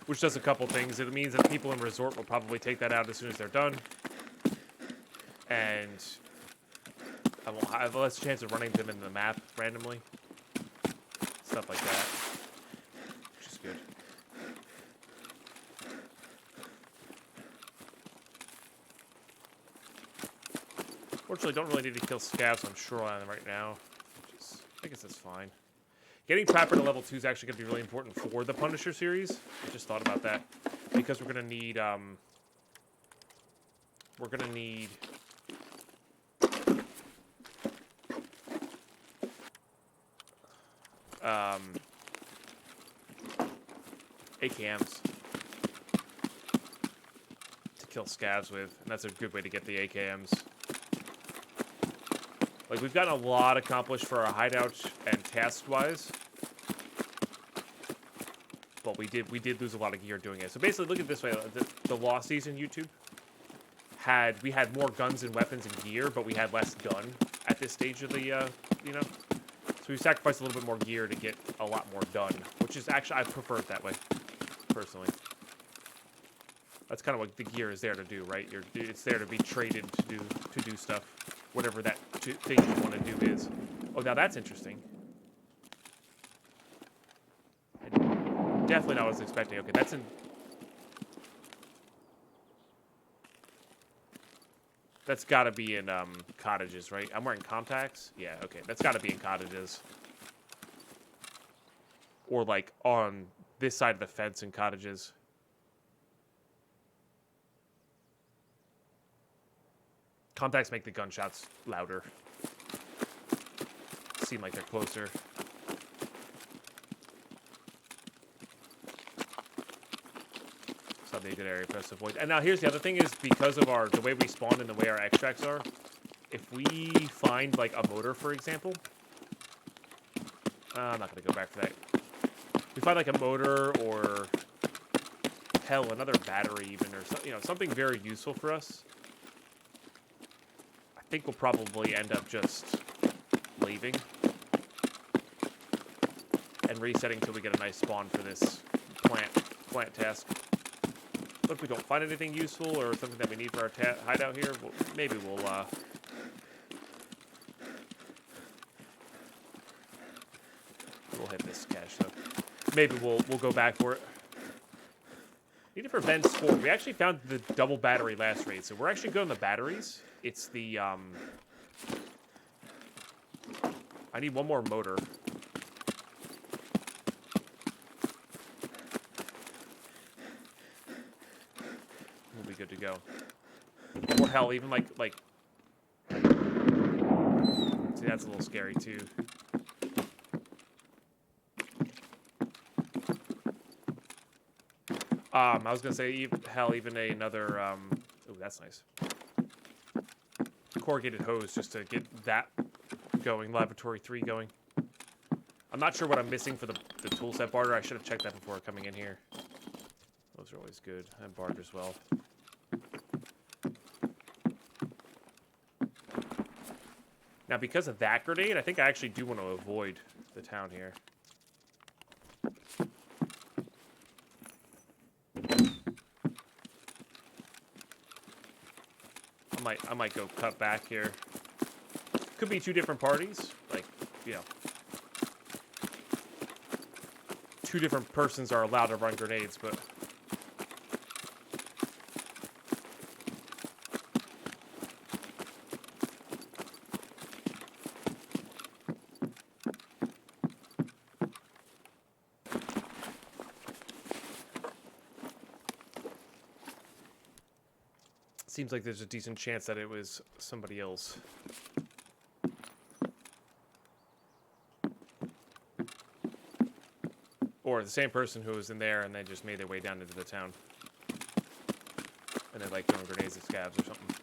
Which does a couple things. It means that people in Resort will probably take that out as soon as they're done. And I won't have less chance of running them into the map randomly. Stuff like that. Which is good. Fortunately, don't really need to kill scavs on Shoreline right now. Which is, I guess that's fine. Getting Trapper to level 2 is actually going to be really important for the Punisher series. I just thought about that. Because we're going to need, AKMs to kill scavs with. And that's a good way to get the AKMs. Like, we've gotten a lot accomplished for our hideout and task-wise. But we did lose a lot of gear doing it. So basically, look at it this way. The Lost Season YouTube we had more guns and weapons and gear, but we had less done at this stage of the, So we sacrificed a little bit more gear to get a lot more done. Which is actually, I prefer it that way, personally. That's kind of what the gear is there to do, right? It's there to be traded to do stuff. Whatever that thing you want to do is. Oh, now that's interesting. Definitely not what I was expecting. Okay, that's in... That's gotta be in, cottages, right? I'm wearing contacts? Yeah, okay. That's gotta be in cottages. Or, like, on this side of the fence in cottages. Contacts make the gunshots louder. Seem like they're closer. That'd be a good area for us to avoid. And now here's the other thing is because of the way we spawn and the way our extracts are, if we find like a motor, for example, I'm not gonna go back for that. If we find like a motor or hell, another battery even, or something very useful for us, I think we'll probably end up just leaving and resetting until we get a nice spawn for this plant task. But if we don't find anything useful or something that we need for our hideout here, maybe we'll hit this cache. So maybe we'll go back for it. Need it for Ben's Sport. We actually found the double battery last raid, so we're actually good on the batteries. It's the I need one more motor. We'll be good to go. Or hell, even like see, that's a little scary too. I was gonna say, even another ooh, that's nice. Corrugated hose just to get that going, Laboratory 3 going. I'm not sure what I'm missing for the tool set barter. I should have checked that before coming in here. Those are always good. And barter as well. Now, because of that grenade, I think I actually do want to avoid the town here. I might go cut back here. Could be two different parties, like, you know. Two different persons are allowed to run grenades, but seems like there's a decent chance that it was somebody else. Or the same person who was in there and they just made their way down into the town. And they like throwing grenades at scabs or something.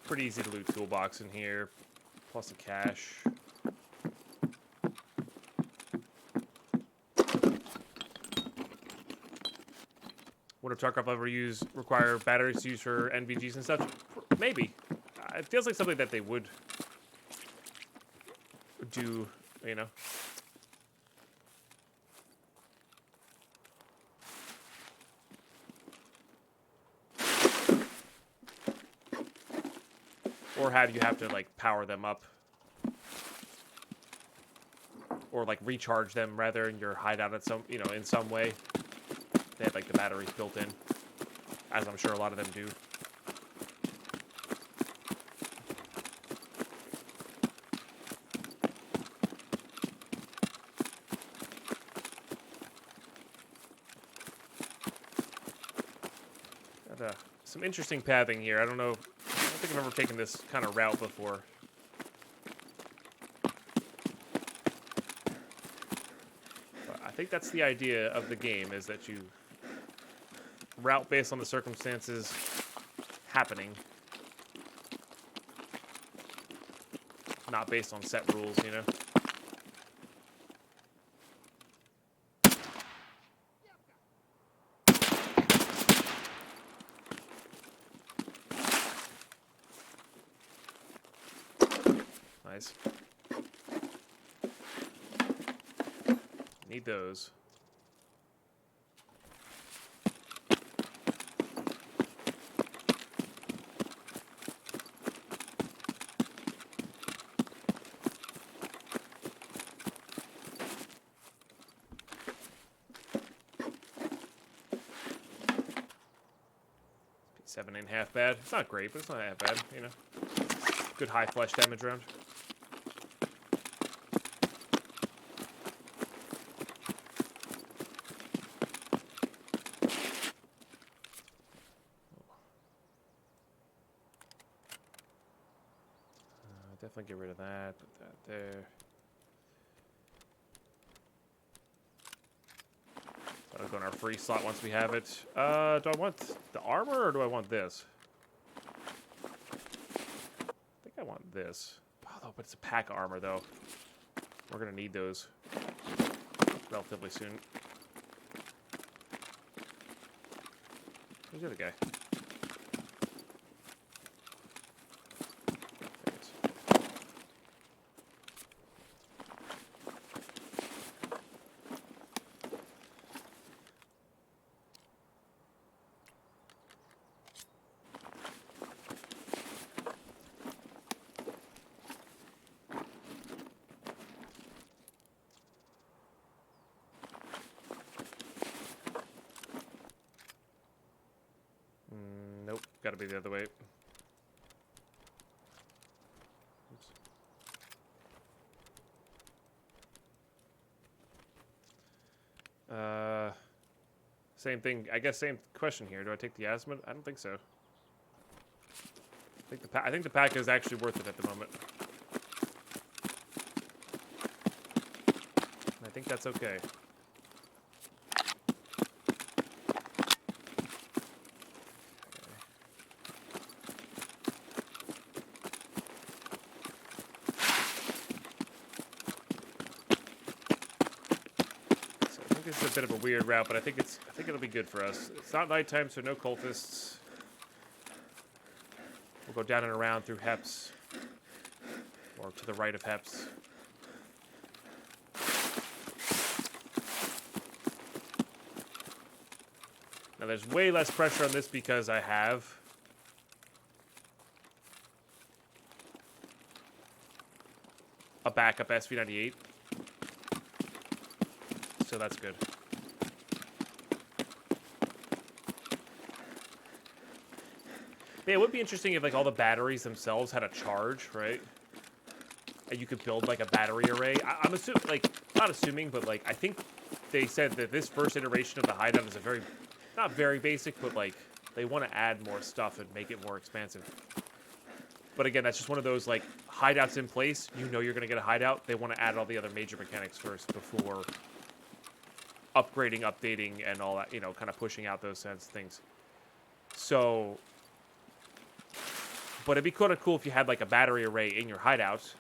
Pretty easy to loot toolbox in here, plus a cache. Would a Tarkov ever require batteries to use for NVGs and stuff? Maybe. It feels like something that they would do, you know. Or you have to like power them up, or like recharge them rather in your hideout at some, in some way. They have like the batteries built in, as I'm sure a lot of them do. Got some interesting pathing here. I don't think I've ever taken this kind of route before. But I think that's the idea of the game, is that you route based on the circumstances happening, not based on set rules, you know? Nice. Need those. 7 ain't half bad. It's not great, but it's not that bad, you know. Good high flesh damage round. Definitely get rid of that. Put that there. That'll go in our free slot once we have it. Do I want the armor or do I want this? I think I want this. Oh, but it's a pack armor though. We're gonna need those relatively soon. Where's the other guy? Nope, gotta be the other way. Oops. Same thing. I guess same question here. Do I take the asthma? I don't think so. I think the pack is actually worth it at the moment. I think that's okay. It's a bit of a weird route, but I think it'll be good for us. It's not nighttime, so no cultists. We'll go down and around through Heps, or to the right of Heps. Now there's way less pressure on this because I have a backup SV98. So that's good. Yeah, it would be interesting if like all the batteries themselves had a charge, right? And you could build like a battery array. I'm assuming, like, not assuming, but like I think they said that this first iteration of the hideout is a very, not very basic, but like they want to add more stuff and make it more expansive. But again, that's just one of those like hideouts in place. You know you're gonna get a hideout. They want to add all the other major mechanics first before upgrading, updating, and all that, you know, kind of pushing out those sense things. So, but it'd be kind of cool if you had like a battery array in your hideout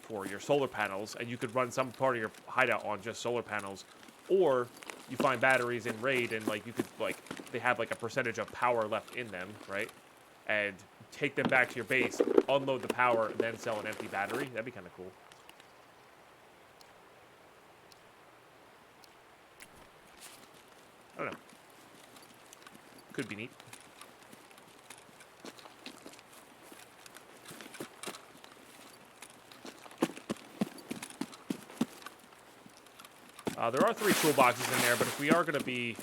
for your solar panels, and you could run some part of your hideout on just solar panels, or you find batteries in Raid, and like you could like they have like a percentage of power left in them, right? And take them back to your base, unload the power, and then sell an empty battery. That'd be kind of cool. I don't know. Could be neat. There are 3 toolboxes in there, but if we are going to be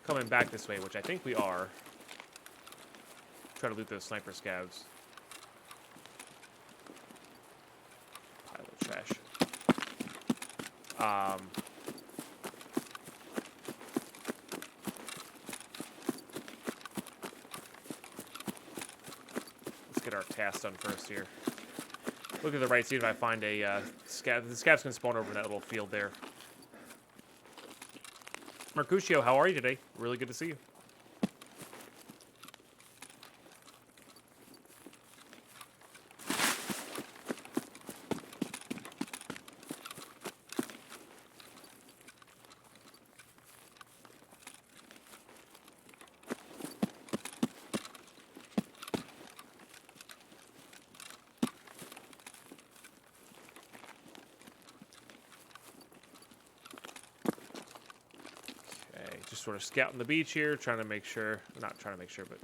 coming back this way, which I think we are, try to loot those sniper scavs. Pile of trash. Let's get our task done first here. Look at the right, see if I find a scav. The scavs can spawn over in that little field there. Mercutio, how are you today? Really good to see you. Sort of scouting the beach here, trying to make sure, not trying to make sure, but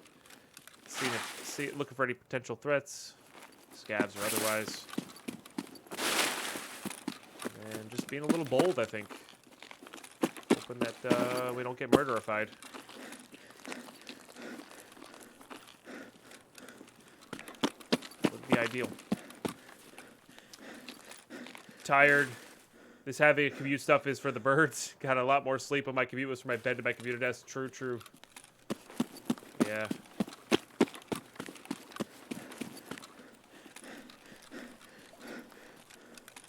looking for any potential threats, scavs or otherwise, and just being a little bold, I think. hoping that we don't get murderified. Would be ideal. Tired. This heavy commute stuff is for the birds. Got a lot more sleep when my commute was from my bed to my computer desk. True, true. Yeah.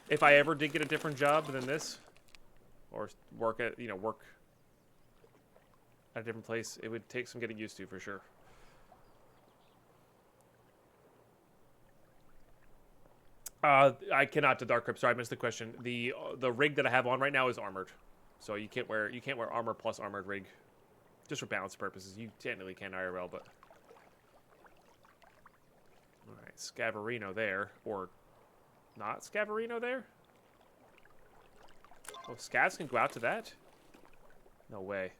If I ever did get a different job than this, or work at, work at a different place, it would take some getting used to for sure. I cannot do Dark Crypt. Sorry, I missed the question. The rig that I have on right now is armored, so you can't wear armor plus armored rig, just for balance purposes. You technically can IRL, but all right, Scavarino there, or not Scavarino there. Oh, Scavs can go out to that? No way.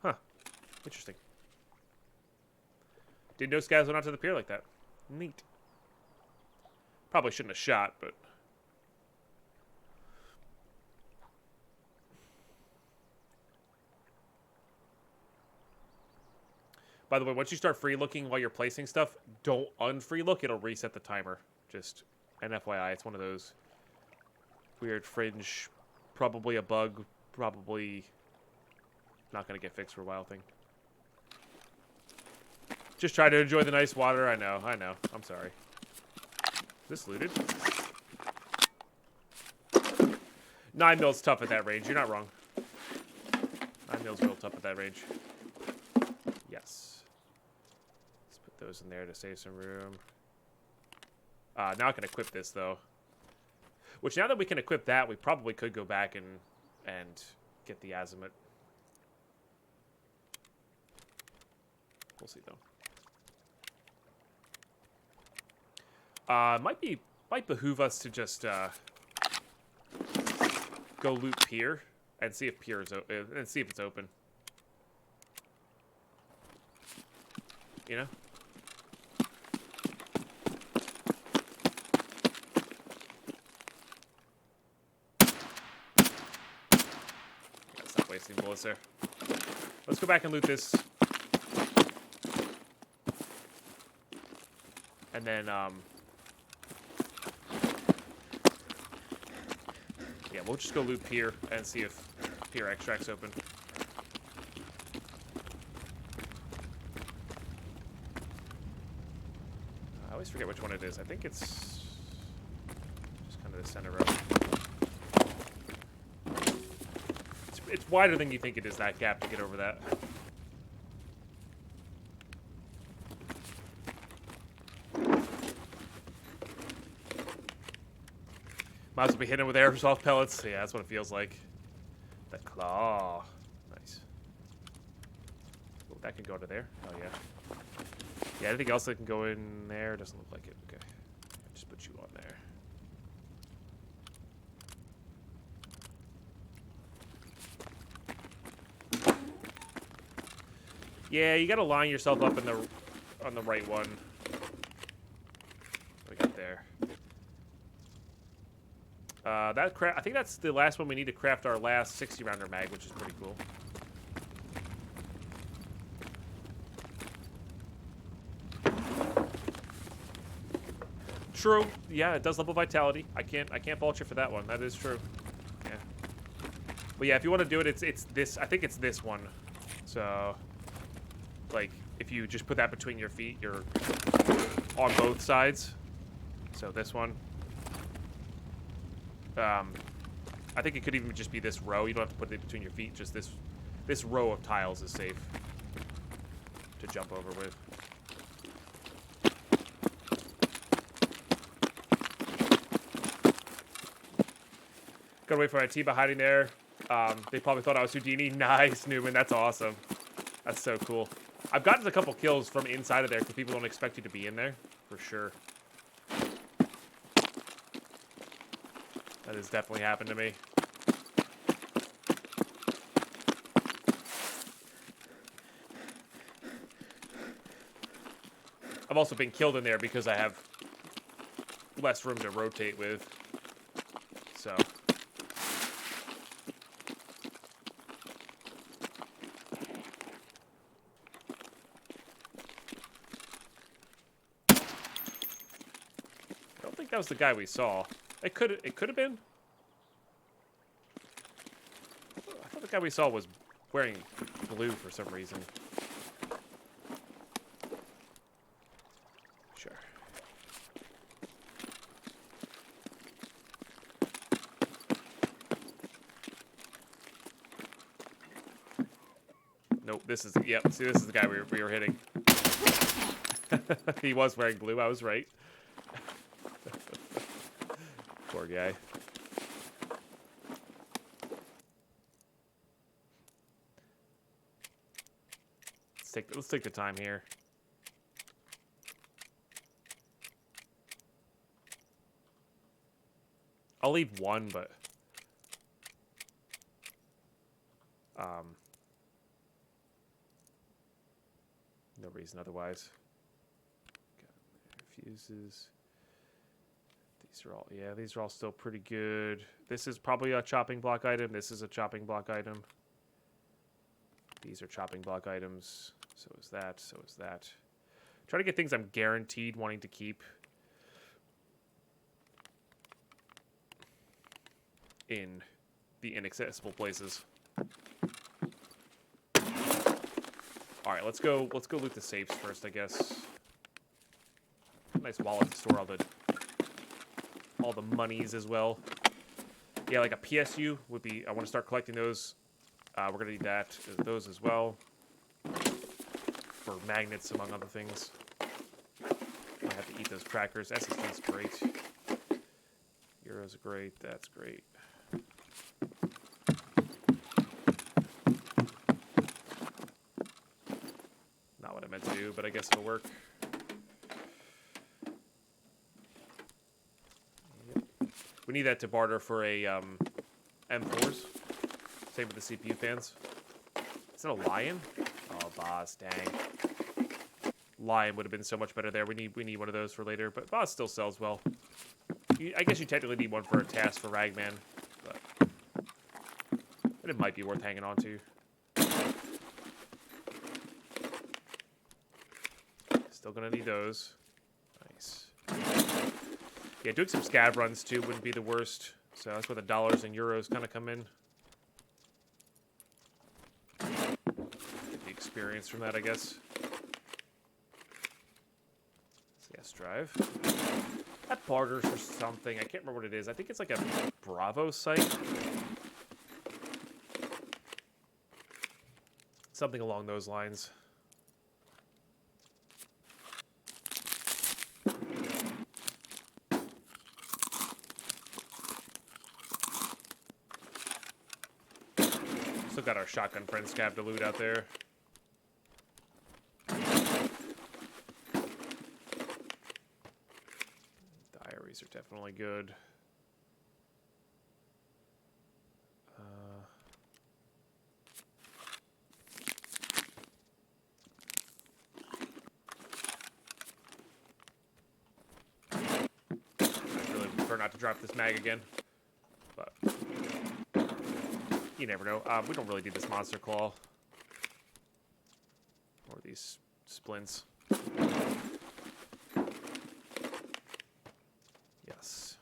Huh. Interesting. Didn't know Scavs went out to the pier like that. Neat. Probably shouldn't have shot, but... By the way, once you start free looking while you're placing stuff, don't unfree look. It'll reset the timer. Just an FYI. It's one of those weird fringe, probably a bug, probably not going to get fixed for a while thing. Just try to enjoy the nice water. I know. I'm sorry. Is this looted? 9 mil's tough at that range. You're not wrong. 9 mil's real tough at that range. Yes. Let's put those in there to save some room. Now I can equip this, though. Which, now that we can equip that, we probably could go back and get the azimuth. We'll see, though. Might behoove us to just go loot pier and see if pier is and see if it's open. You know? Gotta stop wasting bullets there. Let's go back and loot this. And then, yeah, we'll just go loot pier and see if pier extract's open. I always forget which one it is. I think it's just kind of the center row. It's wider than you think it is, that gap, to get over that. Might as well be hitting with airsoft pellets. Yeah, that's what it feels like. The claw. Nice. Oh, that can go to there. Oh, yeah. Yeah, anything else that can go in there? Doesn't look like it. Okay. Just put you on there. Yeah, you gotta line yourself up on the right one. What we got there? I think that's the last one we need to craft our last 60-rounder mag, which is pretty cool. True. Yeah, it does level vitality. I can't fault you for that one. That is true. Yeah. But yeah, if you want to do it, it's this. I think it's this one. So, like, if you just put that between your feet, you're on both sides. So this one. I think it could even just be this row. You don't have to put it between your feet. Just this row of tiles is safe to jump over with. Gotta wait for my Atiba hiding there. They probably thought I was Houdini. Nice, Newman. That's awesome. That's so cool. I've gotten a couple kills from inside of there because people don't expect you to be in there, for sure. That has definitely happened to me. I've also been killed in there because I have less room to rotate with. So. I don't think that was the guy we saw. It could have been. I thought the guy we saw was wearing blue for some reason. Sure. Nope, this is, yep, see, this is the guy we were hitting. He was wearing blue, I was right. Poor guy. Let's take the time here. I'll leave one, but no reason otherwise. Fuses. These are all, yeah, these are all still pretty good. This is probably a chopping block item. This is a chopping block item. These are chopping block items. So is that. So is that. Try to get things I'm guaranteed wanting to keep in the inaccessible places. All right, let's go loot the safes first, I guess. Nice wallet to store all the monies as well. Yeah, like a PSU would be. I want to start collecting those. We're gonna need those as well for magnets, among other things. I have to eat those crackers. SSD's great. Euro's great. That's great. Not what I meant to do, but I guess it'll work. Yep. We need that to barter for a M4s. Same with the CPU fans. Is that a lion? Oh, boss, dang. Lion would have been so much better there. We need one of those for later, but boss still sells well. I guess you technically need one for a task for Ragman, but it might be worth hanging on to. Still gonna need those. Nice. Yeah, doing some scav runs too wouldn't be the worst. So that's where the dollars and euros kind of come in. Get the experience from that, I guess. CS drive. That barters for something. I can't remember what it is. I think it's like a Bravo site. Something along those lines. Still got our shotgun friend scav to loot out there. Diaries are definitely good. I really prefer not to drop this mag again, but you never know. We don't really need this monster claw or these splints. Yes.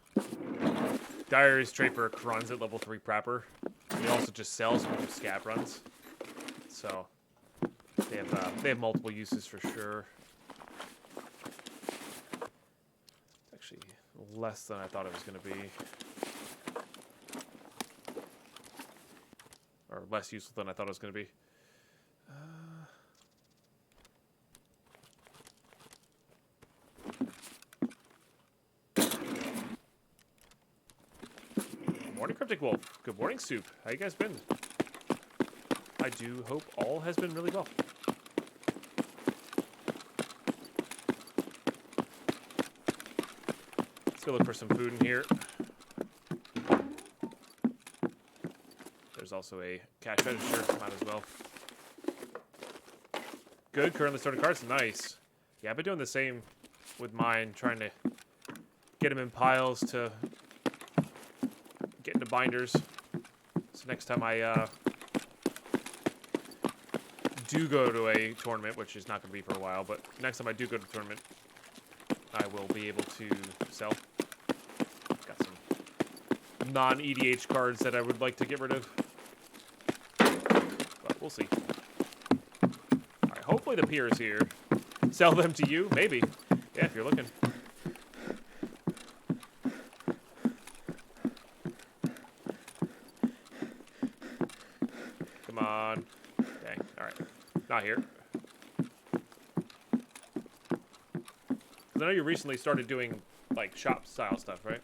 Diaries trade for runs at level 3 prepper. They also just sell some scav runs, so they have multiple uses for sure. It's actually less than I thought it was going to be. Or less useful than I thought it was going to be. Good morning, Cryptic Wolf. Good morning, Soup. How you guys been? I do hope all has been really well. Let's go look for some food in here. There's also a cash register. Might as well. Good. Currently starting cards. Nice. Yeah, I've been doing the same with mine, trying to get them in piles to get into binders. So next time I do go to a tournament, which is not going to be for a while, but next time I do go to a tournament, I will be able to sell. Got some non-EDH cards that I would like to get rid of. But we'll see. Alright, hopefully the pier is here. Sell them to you? Maybe. Yeah, if you're looking. Come on. Dang. Alright. Not here. Because I know you recently started doing, like, shop-style stuff, right?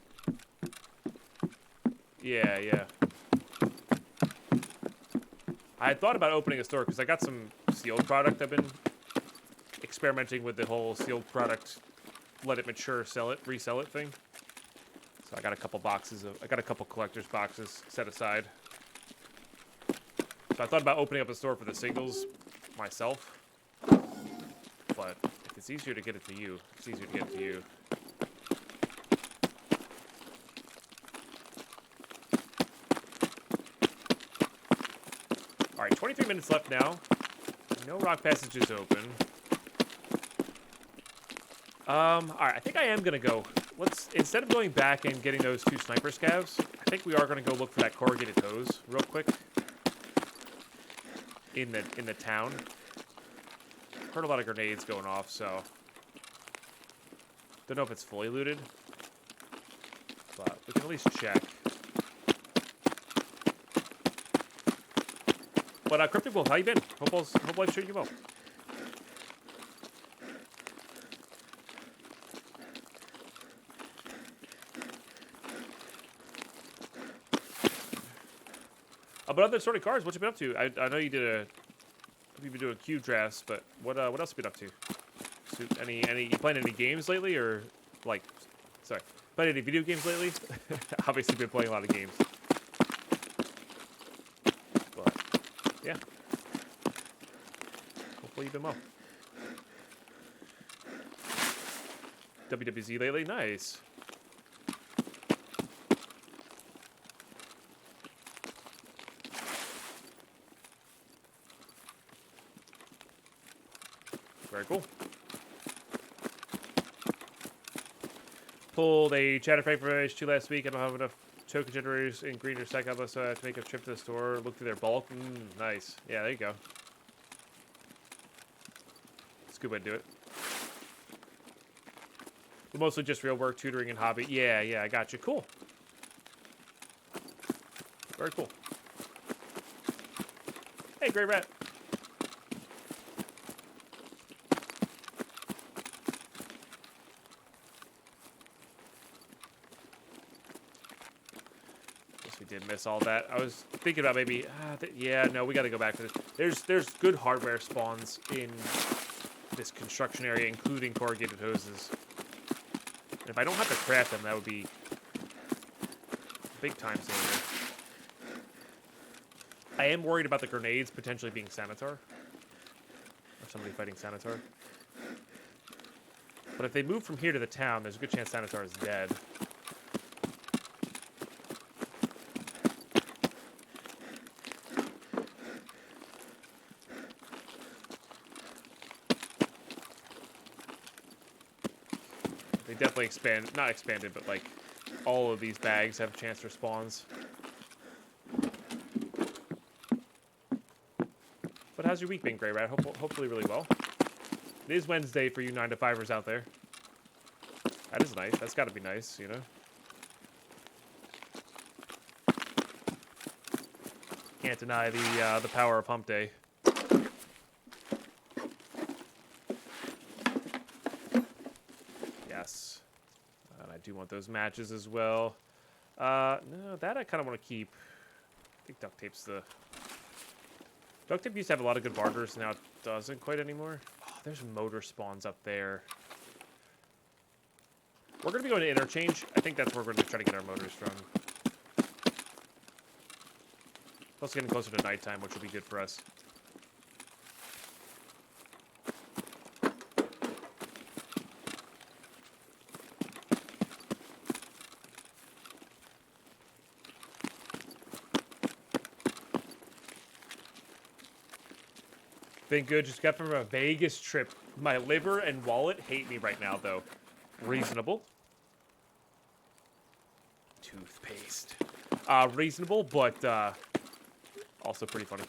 Yeah, yeah. I had thought about opening a store because I got some sealed product. I've been experimenting with the whole sealed product, let it mature, sell it, resell it thing. So I got a couple boxes of, I got a couple collector's boxes set aside. So I thought about opening up a store for the singles myself. But if it's easier to get it to you, it's easier to get it to you. Alright, 23 minutes left now. No rock passages open. Alright, I think I am gonna go. Instead of going back and getting those 2 sniper scavs, I think we are gonna go look for that corrugated hose real quick. In the town. Heard a lot of grenades going off, so don't know if it's fully looted. But we can at least check. But Cryptic Wolf, how you been? Hope life's treating you well. But other sort of cards, what you been up to? I know you did you've been doing cube drafts, but what else have you been up to? So you playing any games lately, or like, sorry, playing any video games lately? Obviously, been playing a lot of games. But yeah, hopefully you've been well. WWZ lately, nice. Very cool. Pulled a Chatterframe for H2 last week. I don't have enough token generators in green or stack up, so I have to make a trip to the store, look through their bulk. Nice. Yeah, there you go. It's a good way to do it. But mostly just real work, tutoring, and hobby. Yeah, I got you. Cool. Very cool. Hey, Grey Rat. Did miss all that. I was thinking about maybe, yeah, no, we got to go back to this. There's good hardware spawns in this construction area, including corrugated hoses. And if I don't have to craft them, that would be big time saver. I am worried about the grenades potentially being Sanitar. Or somebody fighting Sanitar. But if they move from here to the town, there's a good chance Sanitar is dead. Definitely not expanded, but like all of these bags have a chance for spawns. But how's your week been, Grey Rat? Hopefully really well. It is Wednesday for you 9-to-5ers out there. That is nice. That's got to be nice, you know? Can't deny the power of Pump Day. Yes. And I do want those matches as well. No, that I kind of want to keep. I think duct tape's the... Duct tape used to have a lot of good barters, now it doesn't quite anymore. Oh, there's motor spawns up there. We're going to be going to Interchange. I think that's where we're going to try to get our motors from. Plus getting closer to nighttime, which will be good for us. Been good. Just got from a Vegas trip. My liver and wallet hate me right now, though. Reasonable. Toothpaste. Reasonable, but also pretty funny.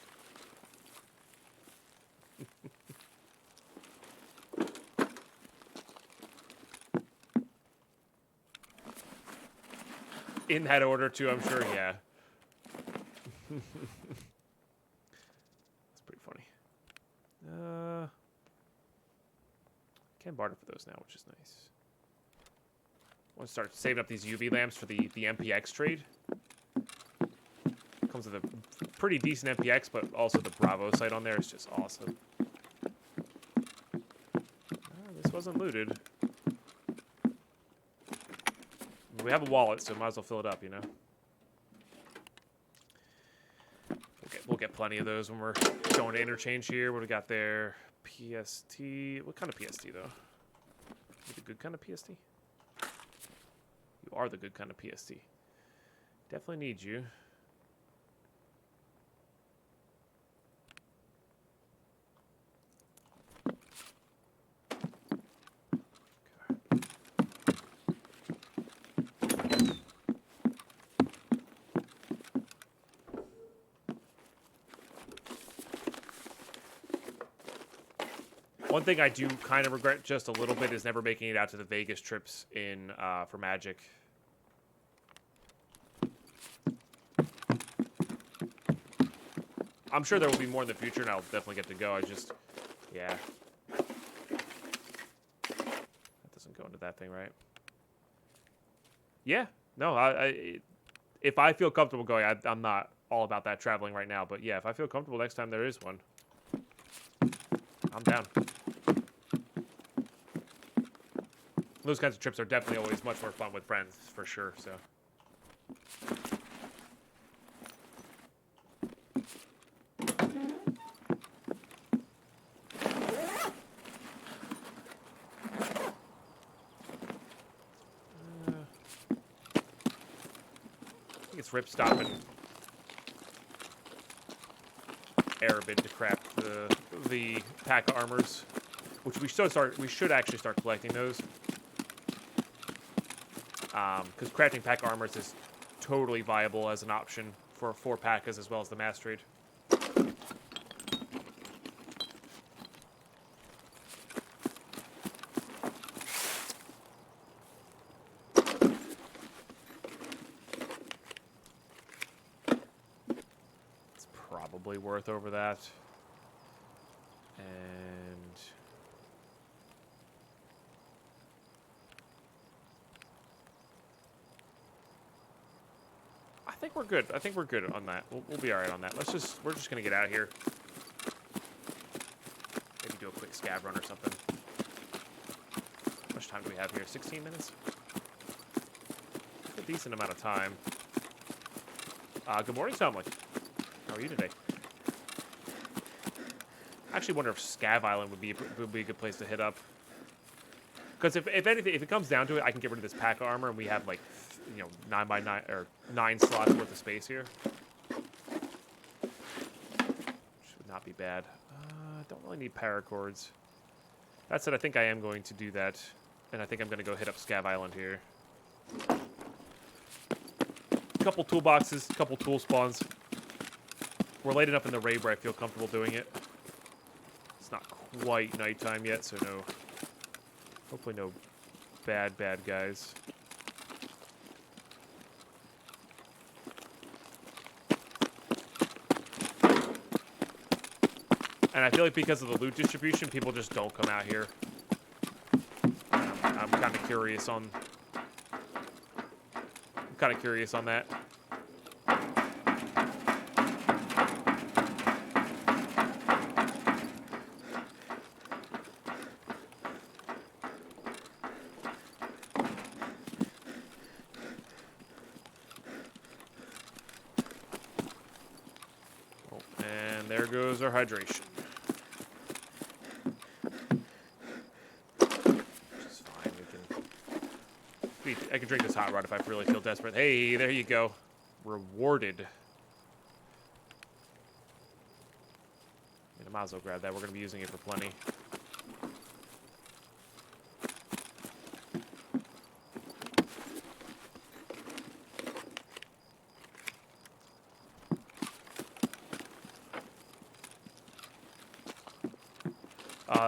In that order, too, I'm sure, yeah. That's pretty funny. Can't barter for those now, which is nice. I want to start saving up these UV lamps for the MPX trade. Comes with a pretty decent MPX, but also the Bravo sight on there is just awesome. This wasn't looted. We have a wallet, so might as well fill it up, you know? We'll get plenty of those when we're going to interchange here. What do we got there? PST. What kind of PST, though? You the good kind of PST? You are the good kind of PST. Definitely need you. One thing I do kind of regret just a little bit is never making it out to the Vegas trips in for Magic. I'm sure there will be more in the future, and I'll definitely get to go. I just, yeah. That doesn't go into that thing, right? Yeah. No, if I feel comfortable going, I'm not all about that traveling right now. But yeah, if I feel comfortable next time there is one, I'm down. Those kinds of trips are definitely always much more fun with friends, for sure, so. I think it's ripstop and Arabid to craft the pack of armors, which we should actually start collecting those. Because crafting pack armors is totally viable as an option for 4 packers as well as the mass trade. It's probably worth over that. And I think we're good. I think we're good on that. We'll be all right on that. We're just gonna get out of here. Maybe do a quick scab run or something. How much time do we have here? 16 minutes? A decent amount of time. Good morning, Somlik. How are you today? I actually wonder if Scav Island would be a good place to hit up. Because if anything, if it comes down to it, I can get rid of this pack of armor, and we have like, 9 by 9 or 9 slots worth of space here. Should not be bad. Don't really need paracords. That said, I think I am going to do that, and I think I'm going to go hit up Scav Island here. Couple toolboxes, couple tool spawns. We're late enough in the raid where I feel comfortable doing it. It's not quite nighttime yet, so no. Hopefully no bad guys. And I feel like because of the loot distribution, people just don't come out here. I'm kind of curious on that. Oh, and there goes our hydration. I can drink this hot rod if I really feel desperate. Hey, there you go. Rewarded. Might as well grab that. We're going to be using it for plenty.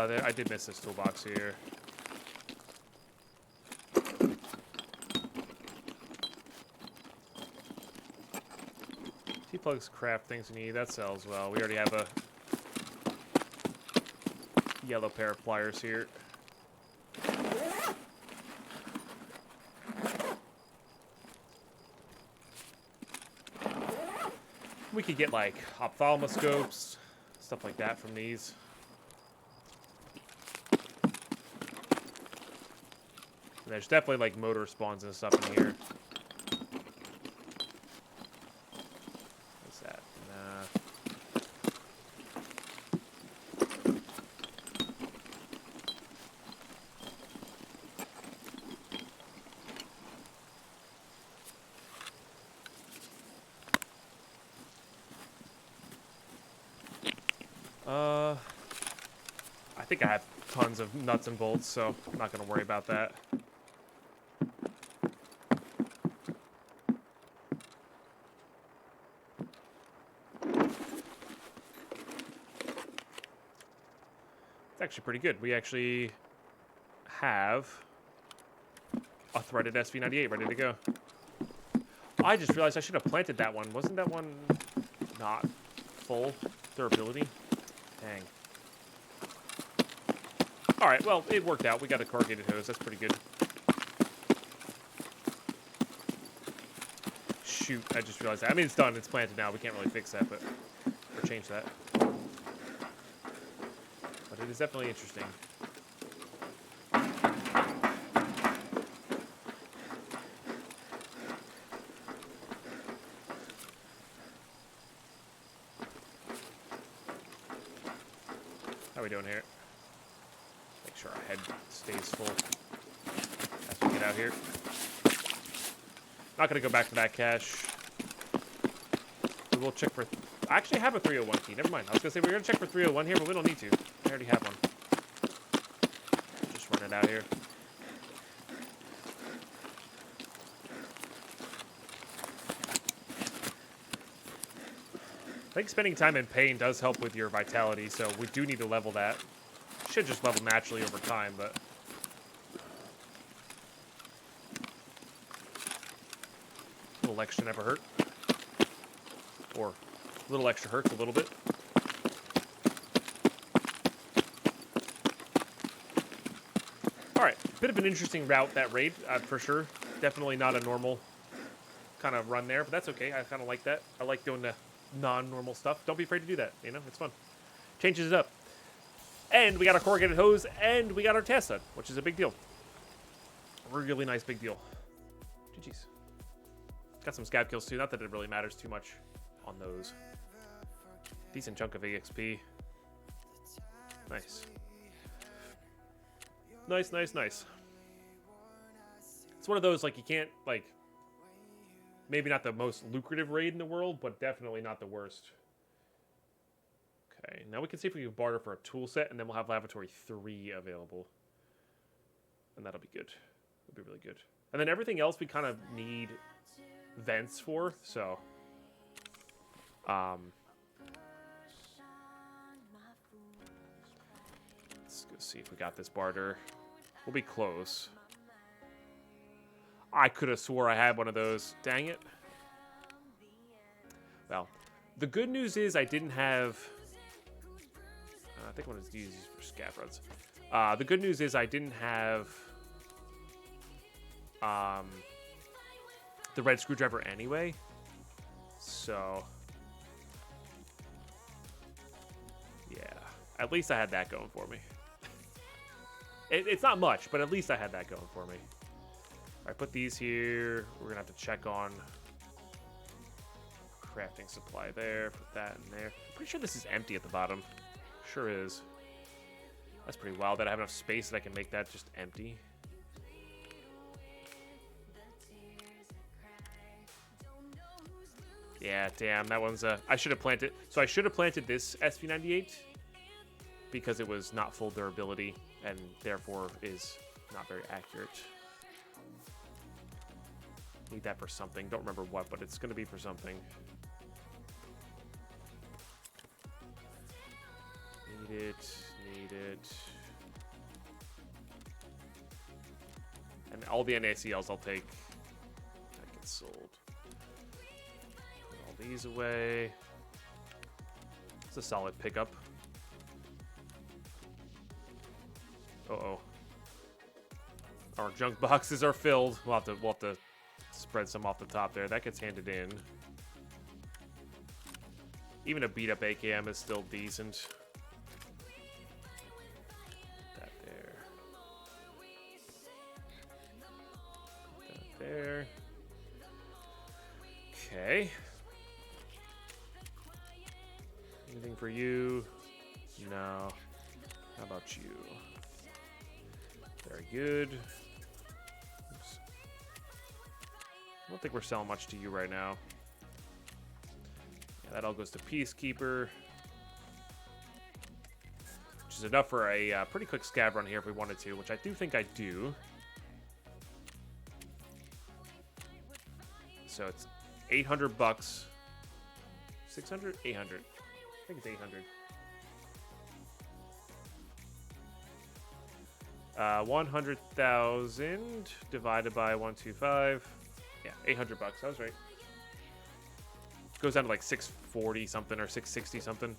I did miss this toolbox here. T-plugs craft things we need. That sells well. We already have a yellow pair of pliers here. We could get like ophthalmoscopes, stuff like that from these. And there's definitely like motor spawns and stuff in here. What's that? I think I have tons of nuts and bolts, so I'm not going to worry about that. It's actually pretty good. We actually have a threaded SV98 ready to go. I just realized I should have planted that one. Wasn't that one not full durability? Dang. Alright, well, it worked out. We got a corrugated hose. That's pretty good. Shoot, I just realized that. I mean, it's done. It's planted now. We can't really fix that, but or change that. But it is definitely interesting. How are we doing here? Make sure our head stays full as we get out here. Not going to go back to that cache. We will check for... I actually have a 301 key. Never mind. I was going to say we're going to check for 301 here, but we don't need to. I already have one. Just run it out here. I think spending time in pain does help with your vitality, so we do need to level that. Should just level naturally over time, but... a little extra never hurt. Or a little extra hurts a little bit. Alright, bit of an interesting route, that raid, for sure. Definitely not a normal kind of run there, but that's okay. I kind of like that. I like doing the non-normal stuff. Don't be afraid to do that, you know? It's fun. Changes it up. And we got our corrugated hose, and we got our task done, which is a big deal. Really nice big deal. GG's. Got some scab kills too. Not that it really matters too much on those. Decent chunk of EXP. Nice. Nice, nice, nice. It's one of those, like, you can't, like, maybe not the most lucrative raid in the world, but definitely not the worst. Okay, now we can see if we can barter for a tool set, and then we'll have Lavatory 3 available. And that'll be good. It'll be really good. And then everything else we kind of need vents for, so... let's go see if we got this barter. We'll be close. I could have swore I had one of those. Dang it. Well, the good news is I didn't have... I think I want to use these for scav runs. The good news is I didn't have the red screwdriver anyway. So, yeah. At least I had that going for me. It's not much, but at least I had that going for me. All right, put these here. We're going to have to check on crafting supply there. Put that in there. Pretty sure this is empty at the bottom. Sure is. That's pretty wild that I have enough space that I can make that just empty. Yeah, damn, that one's I should have planted. So I should have planted this SV98 because it was not full durability and therefore is not very accurate. Need that for something. Don't remember what, but it's going to be for something. Need it. Need it. And all the NaCls I'll take. That gets sold. Put all these away. It's a solid pickup. Uh-oh. Our junk boxes are filled. We'll have to spread some off the top there. That gets handed in. Even a beat-up AKM is still decent. That there. That there. Okay. Anything for you? No. How about you? Very good. Oops. I don't think we're selling much to you right now. Yeah, that all goes to Peacekeeper. Which is enough for a pretty quick scab run here if we wanted to, which I do think I do. So it's 800 bucks. 600? 800. I think it's 800. 100,000 divided by 125. Yeah, 800 bucks. I was right. Goes down to like 640 something or 660 something.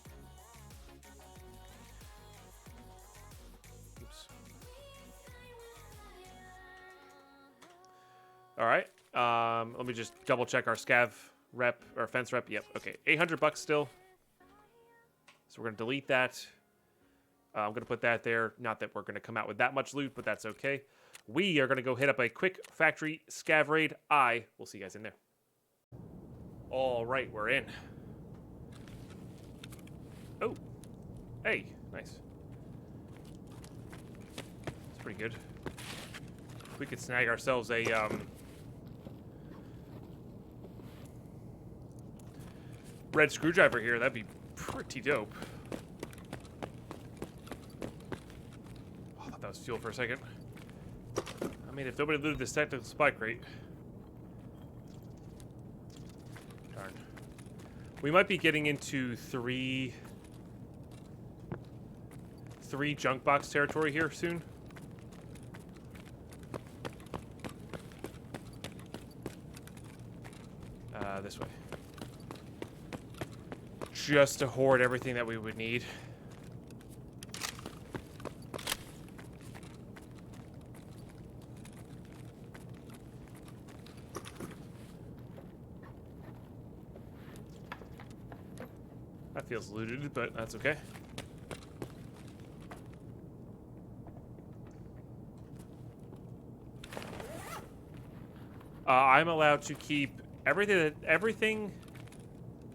Oops. All right. Let me just double check our scav rep or fence rep. Yep. Okay. 800 bucks still. So we're gonna delete that. I'm going to put that there. Not that we're going to come out with that much loot, but that's okay. We are going to go hit up a quick factory scav raid. I will see you guys in there. All right, we're in. Oh. Hey, nice. That's pretty good. If we could snag ourselves a red screwdriver here, that'd be pretty dope. That was fuel for a second. I mean, if nobody looted this tactical supply crate. Darn. We might be getting into three junk box territory here soon. This way. Just to hoard everything that we would need. That feels looted, but that's okay. I'm allowed to keep everything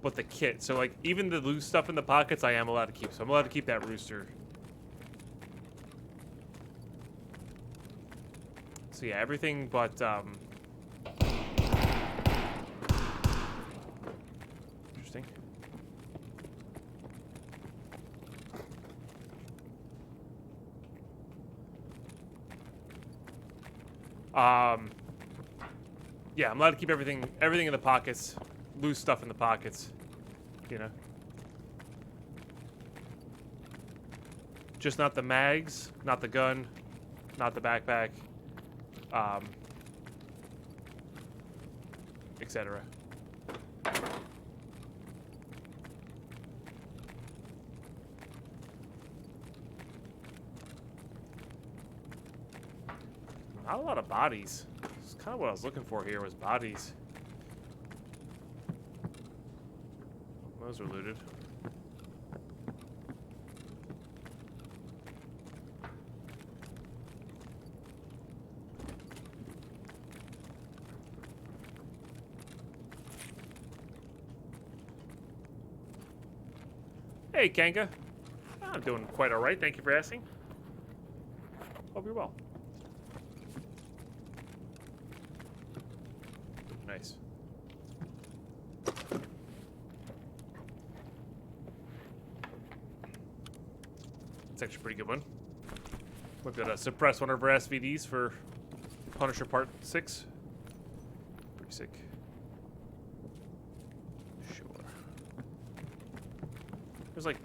but the kit. So, like, even the loose stuff in the pockets, I am allowed to keep. So I'm allowed to keep that rooster. So yeah, everything but interesting. Yeah, I'm allowed to keep everything in the pockets, loose stuff in the pockets, you know. Just not the mags, not the gun, not the backpack, etc. Not a lot of bodies. It's kind of what I was looking for here was bodies. Those are looted. Hey, Kanga. I'm doing quite all right. Thank you for asking. Hope you're well. Nice. It's actually a pretty good one. We've got to suppress one of our SVDs for Punisher Part 6. Pretty sick. Sure. There's like...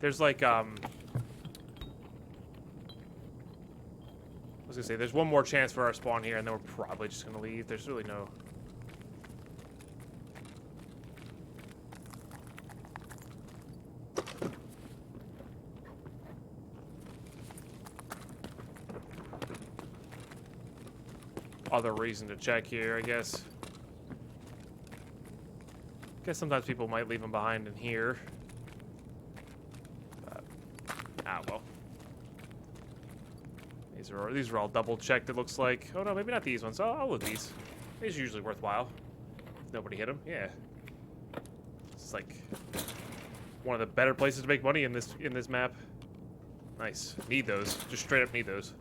There's like, I was gonna say, there's one more chance for our spawn here, and then we're probably just gonna leave. There's really no... other reason to check here, I guess. Guess sometimes people might leave them behind in here. Well. These are all double checked, it looks like. Oh no, maybe not these ones. I'll look these. These are usually worthwhile. If nobody hit them. Yeah. It's like one of the better places to make money in this map. Nice. Need those. Just straight up need those.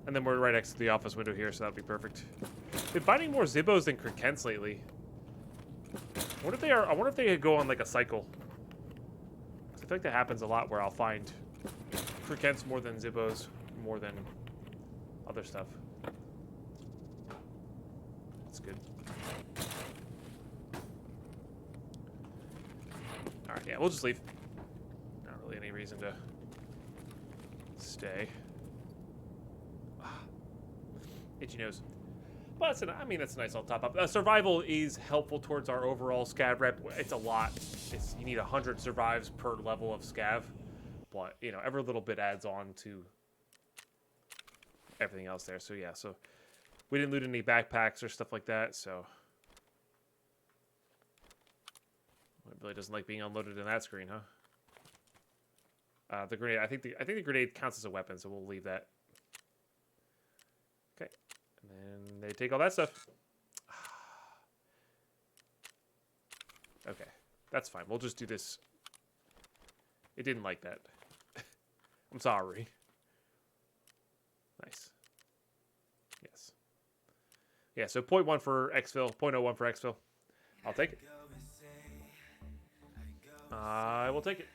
And then we're right next to the office window here, so that'll be perfect. Been finding more Zibbos than Kents lately. I wonder if they go on like a cycle. I feel like that happens a lot where I'll find Kents more than Zibbos, more than other stuff. That's good. Alright, yeah, we'll just leave. Not really any reason to stay. Itchy nose. But I mean, that's a nice little top up. Survival is helpful towards our overall scav rep. It's a lot. You need 100 survives per level of scav. But, you know, every little bit adds on to everything else there. So, yeah. So, we didn't loot any backpacks or stuff like that. So, it really doesn't like being unloaded in that screen, huh? The grenade. I think the grenade counts as a weapon, so we'll leave that. Okay. And then they take all that stuff. Okay. That's fine. We'll just do this. It didn't like that. I'm sorry. Nice. Yes. Yeah, so 0.1 for exfil, 0.01 for exfil. I'll take it. I will take it.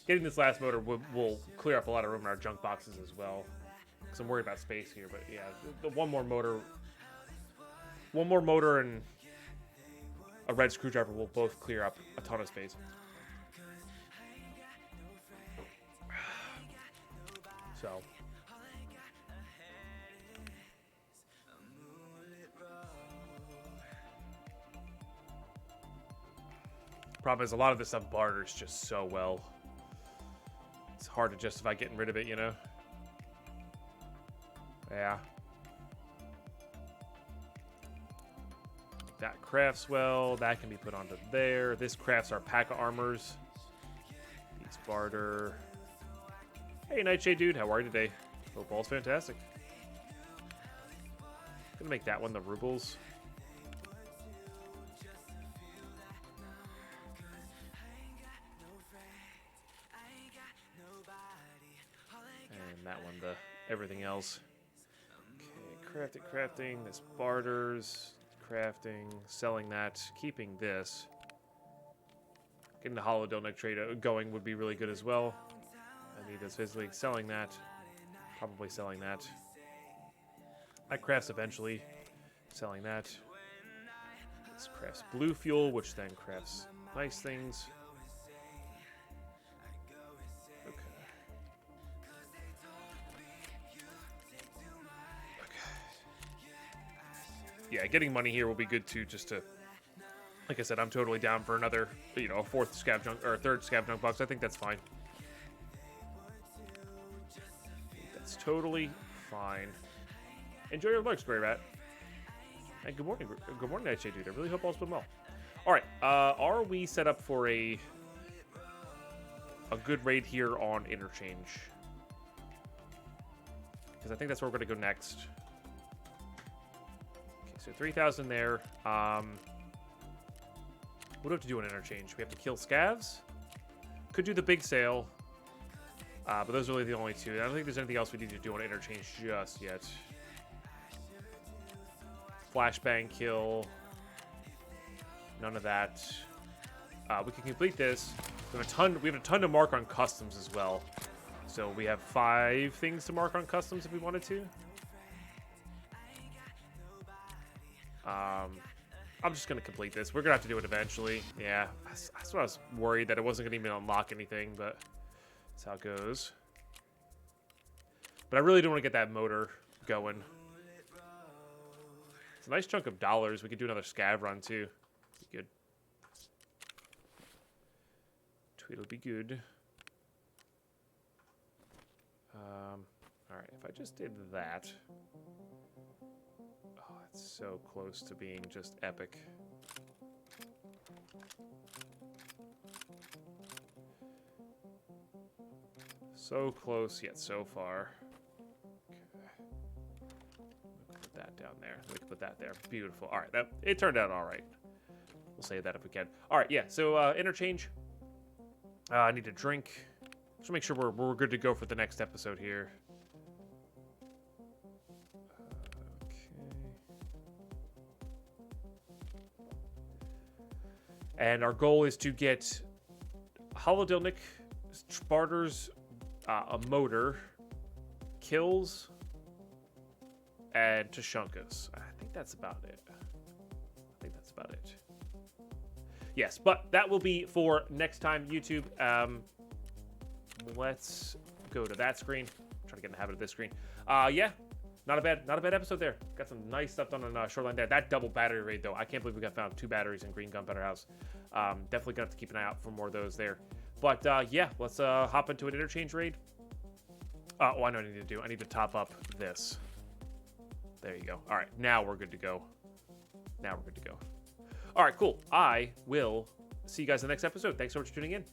Getting this last motor will clear up a lot of room in our junk boxes as well. Because I'm worried about space here, but yeah, the one more motor and a red screwdriver will both clear up a ton of space. So. Problem is, a lot of this stuff barters just so well. It's hard to justify getting rid of it, you know? Yeah. That crafts well. That can be put onto there. This crafts our pack of armors. These barter. Hey, Nightshade dude. How are you today? Hope all's fantastic. Gonna make that one the rubles. And that one, the everything else. Okay, crafting. This barters. Crafting. Selling that. Keeping this. Getting the hollow donut trade going would be really good as well. I need this physically. Selling that. Probably selling that. That crafts eventually. Selling that. This crafts blue fuel, which then crafts nice things. Yeah, getting money here will be good too, just to, like I said, I'm totally down for another, you know, a fourth scav junk, or a third scav junk box. I think that's fine. That's totally fine. Enjoy your lunch, Gray Rat. And good morning, Nightshade dude. I really hope all's been well. All right, are we set up for a good raid here on Interchange? Because I think that's where we're going to go next. So 3,000 there. What do we have to do on Interchange? We have to kill scavs, Could do the big sale. But those are really the only two. I don't think there's anything else we need to do on interchange just yet. Flashbang kill. None of that. We can complete this. We have a ton to mark on customs as well. So we have 5 things to mark on customs if we wanted to. I'm just gonna complete this. We're gonna have to do it eventually. Yeah, that's what I was worried, that it wasn't gonna even unlock anything, but that's how it goes. But I really do want to get that motor going. It's a nice chunk of dollars. We could do another scav run too. Be good. Tweet'll be good. All right, if I just did that. Oh, it's so close to being just epic. So close, yet so far. Okay. Put that down there. We can put that there. Beautiful. All right, it turned out all right. We'll say that if we can. All right, yeah. So interchange. I need a drink. Just make sure we're good to go for the next episode here. And our goal is to get Holodilnik, Sparters, a motor, kills, and Tushunkas. I think that's about it. Yes, but that will be for next time, YouTube. Let's go to that screen. Try to get in the habit of this screen. Yeah. Not a bad episode there. Got some nice stuff done on Shoreline there. That double battery raid, though. I can't believe we got found 2 batteries in Green Gunpowder House. Definitely gonna have to keep an eye out for more of those there. But yeah, let's hop into an interchange raid. Oh, I know what I need to do. I need to top up this. There you go. All right, now we're good to go. All right, cool. I will see you guys in the next episode. Thanks so much for tuning in.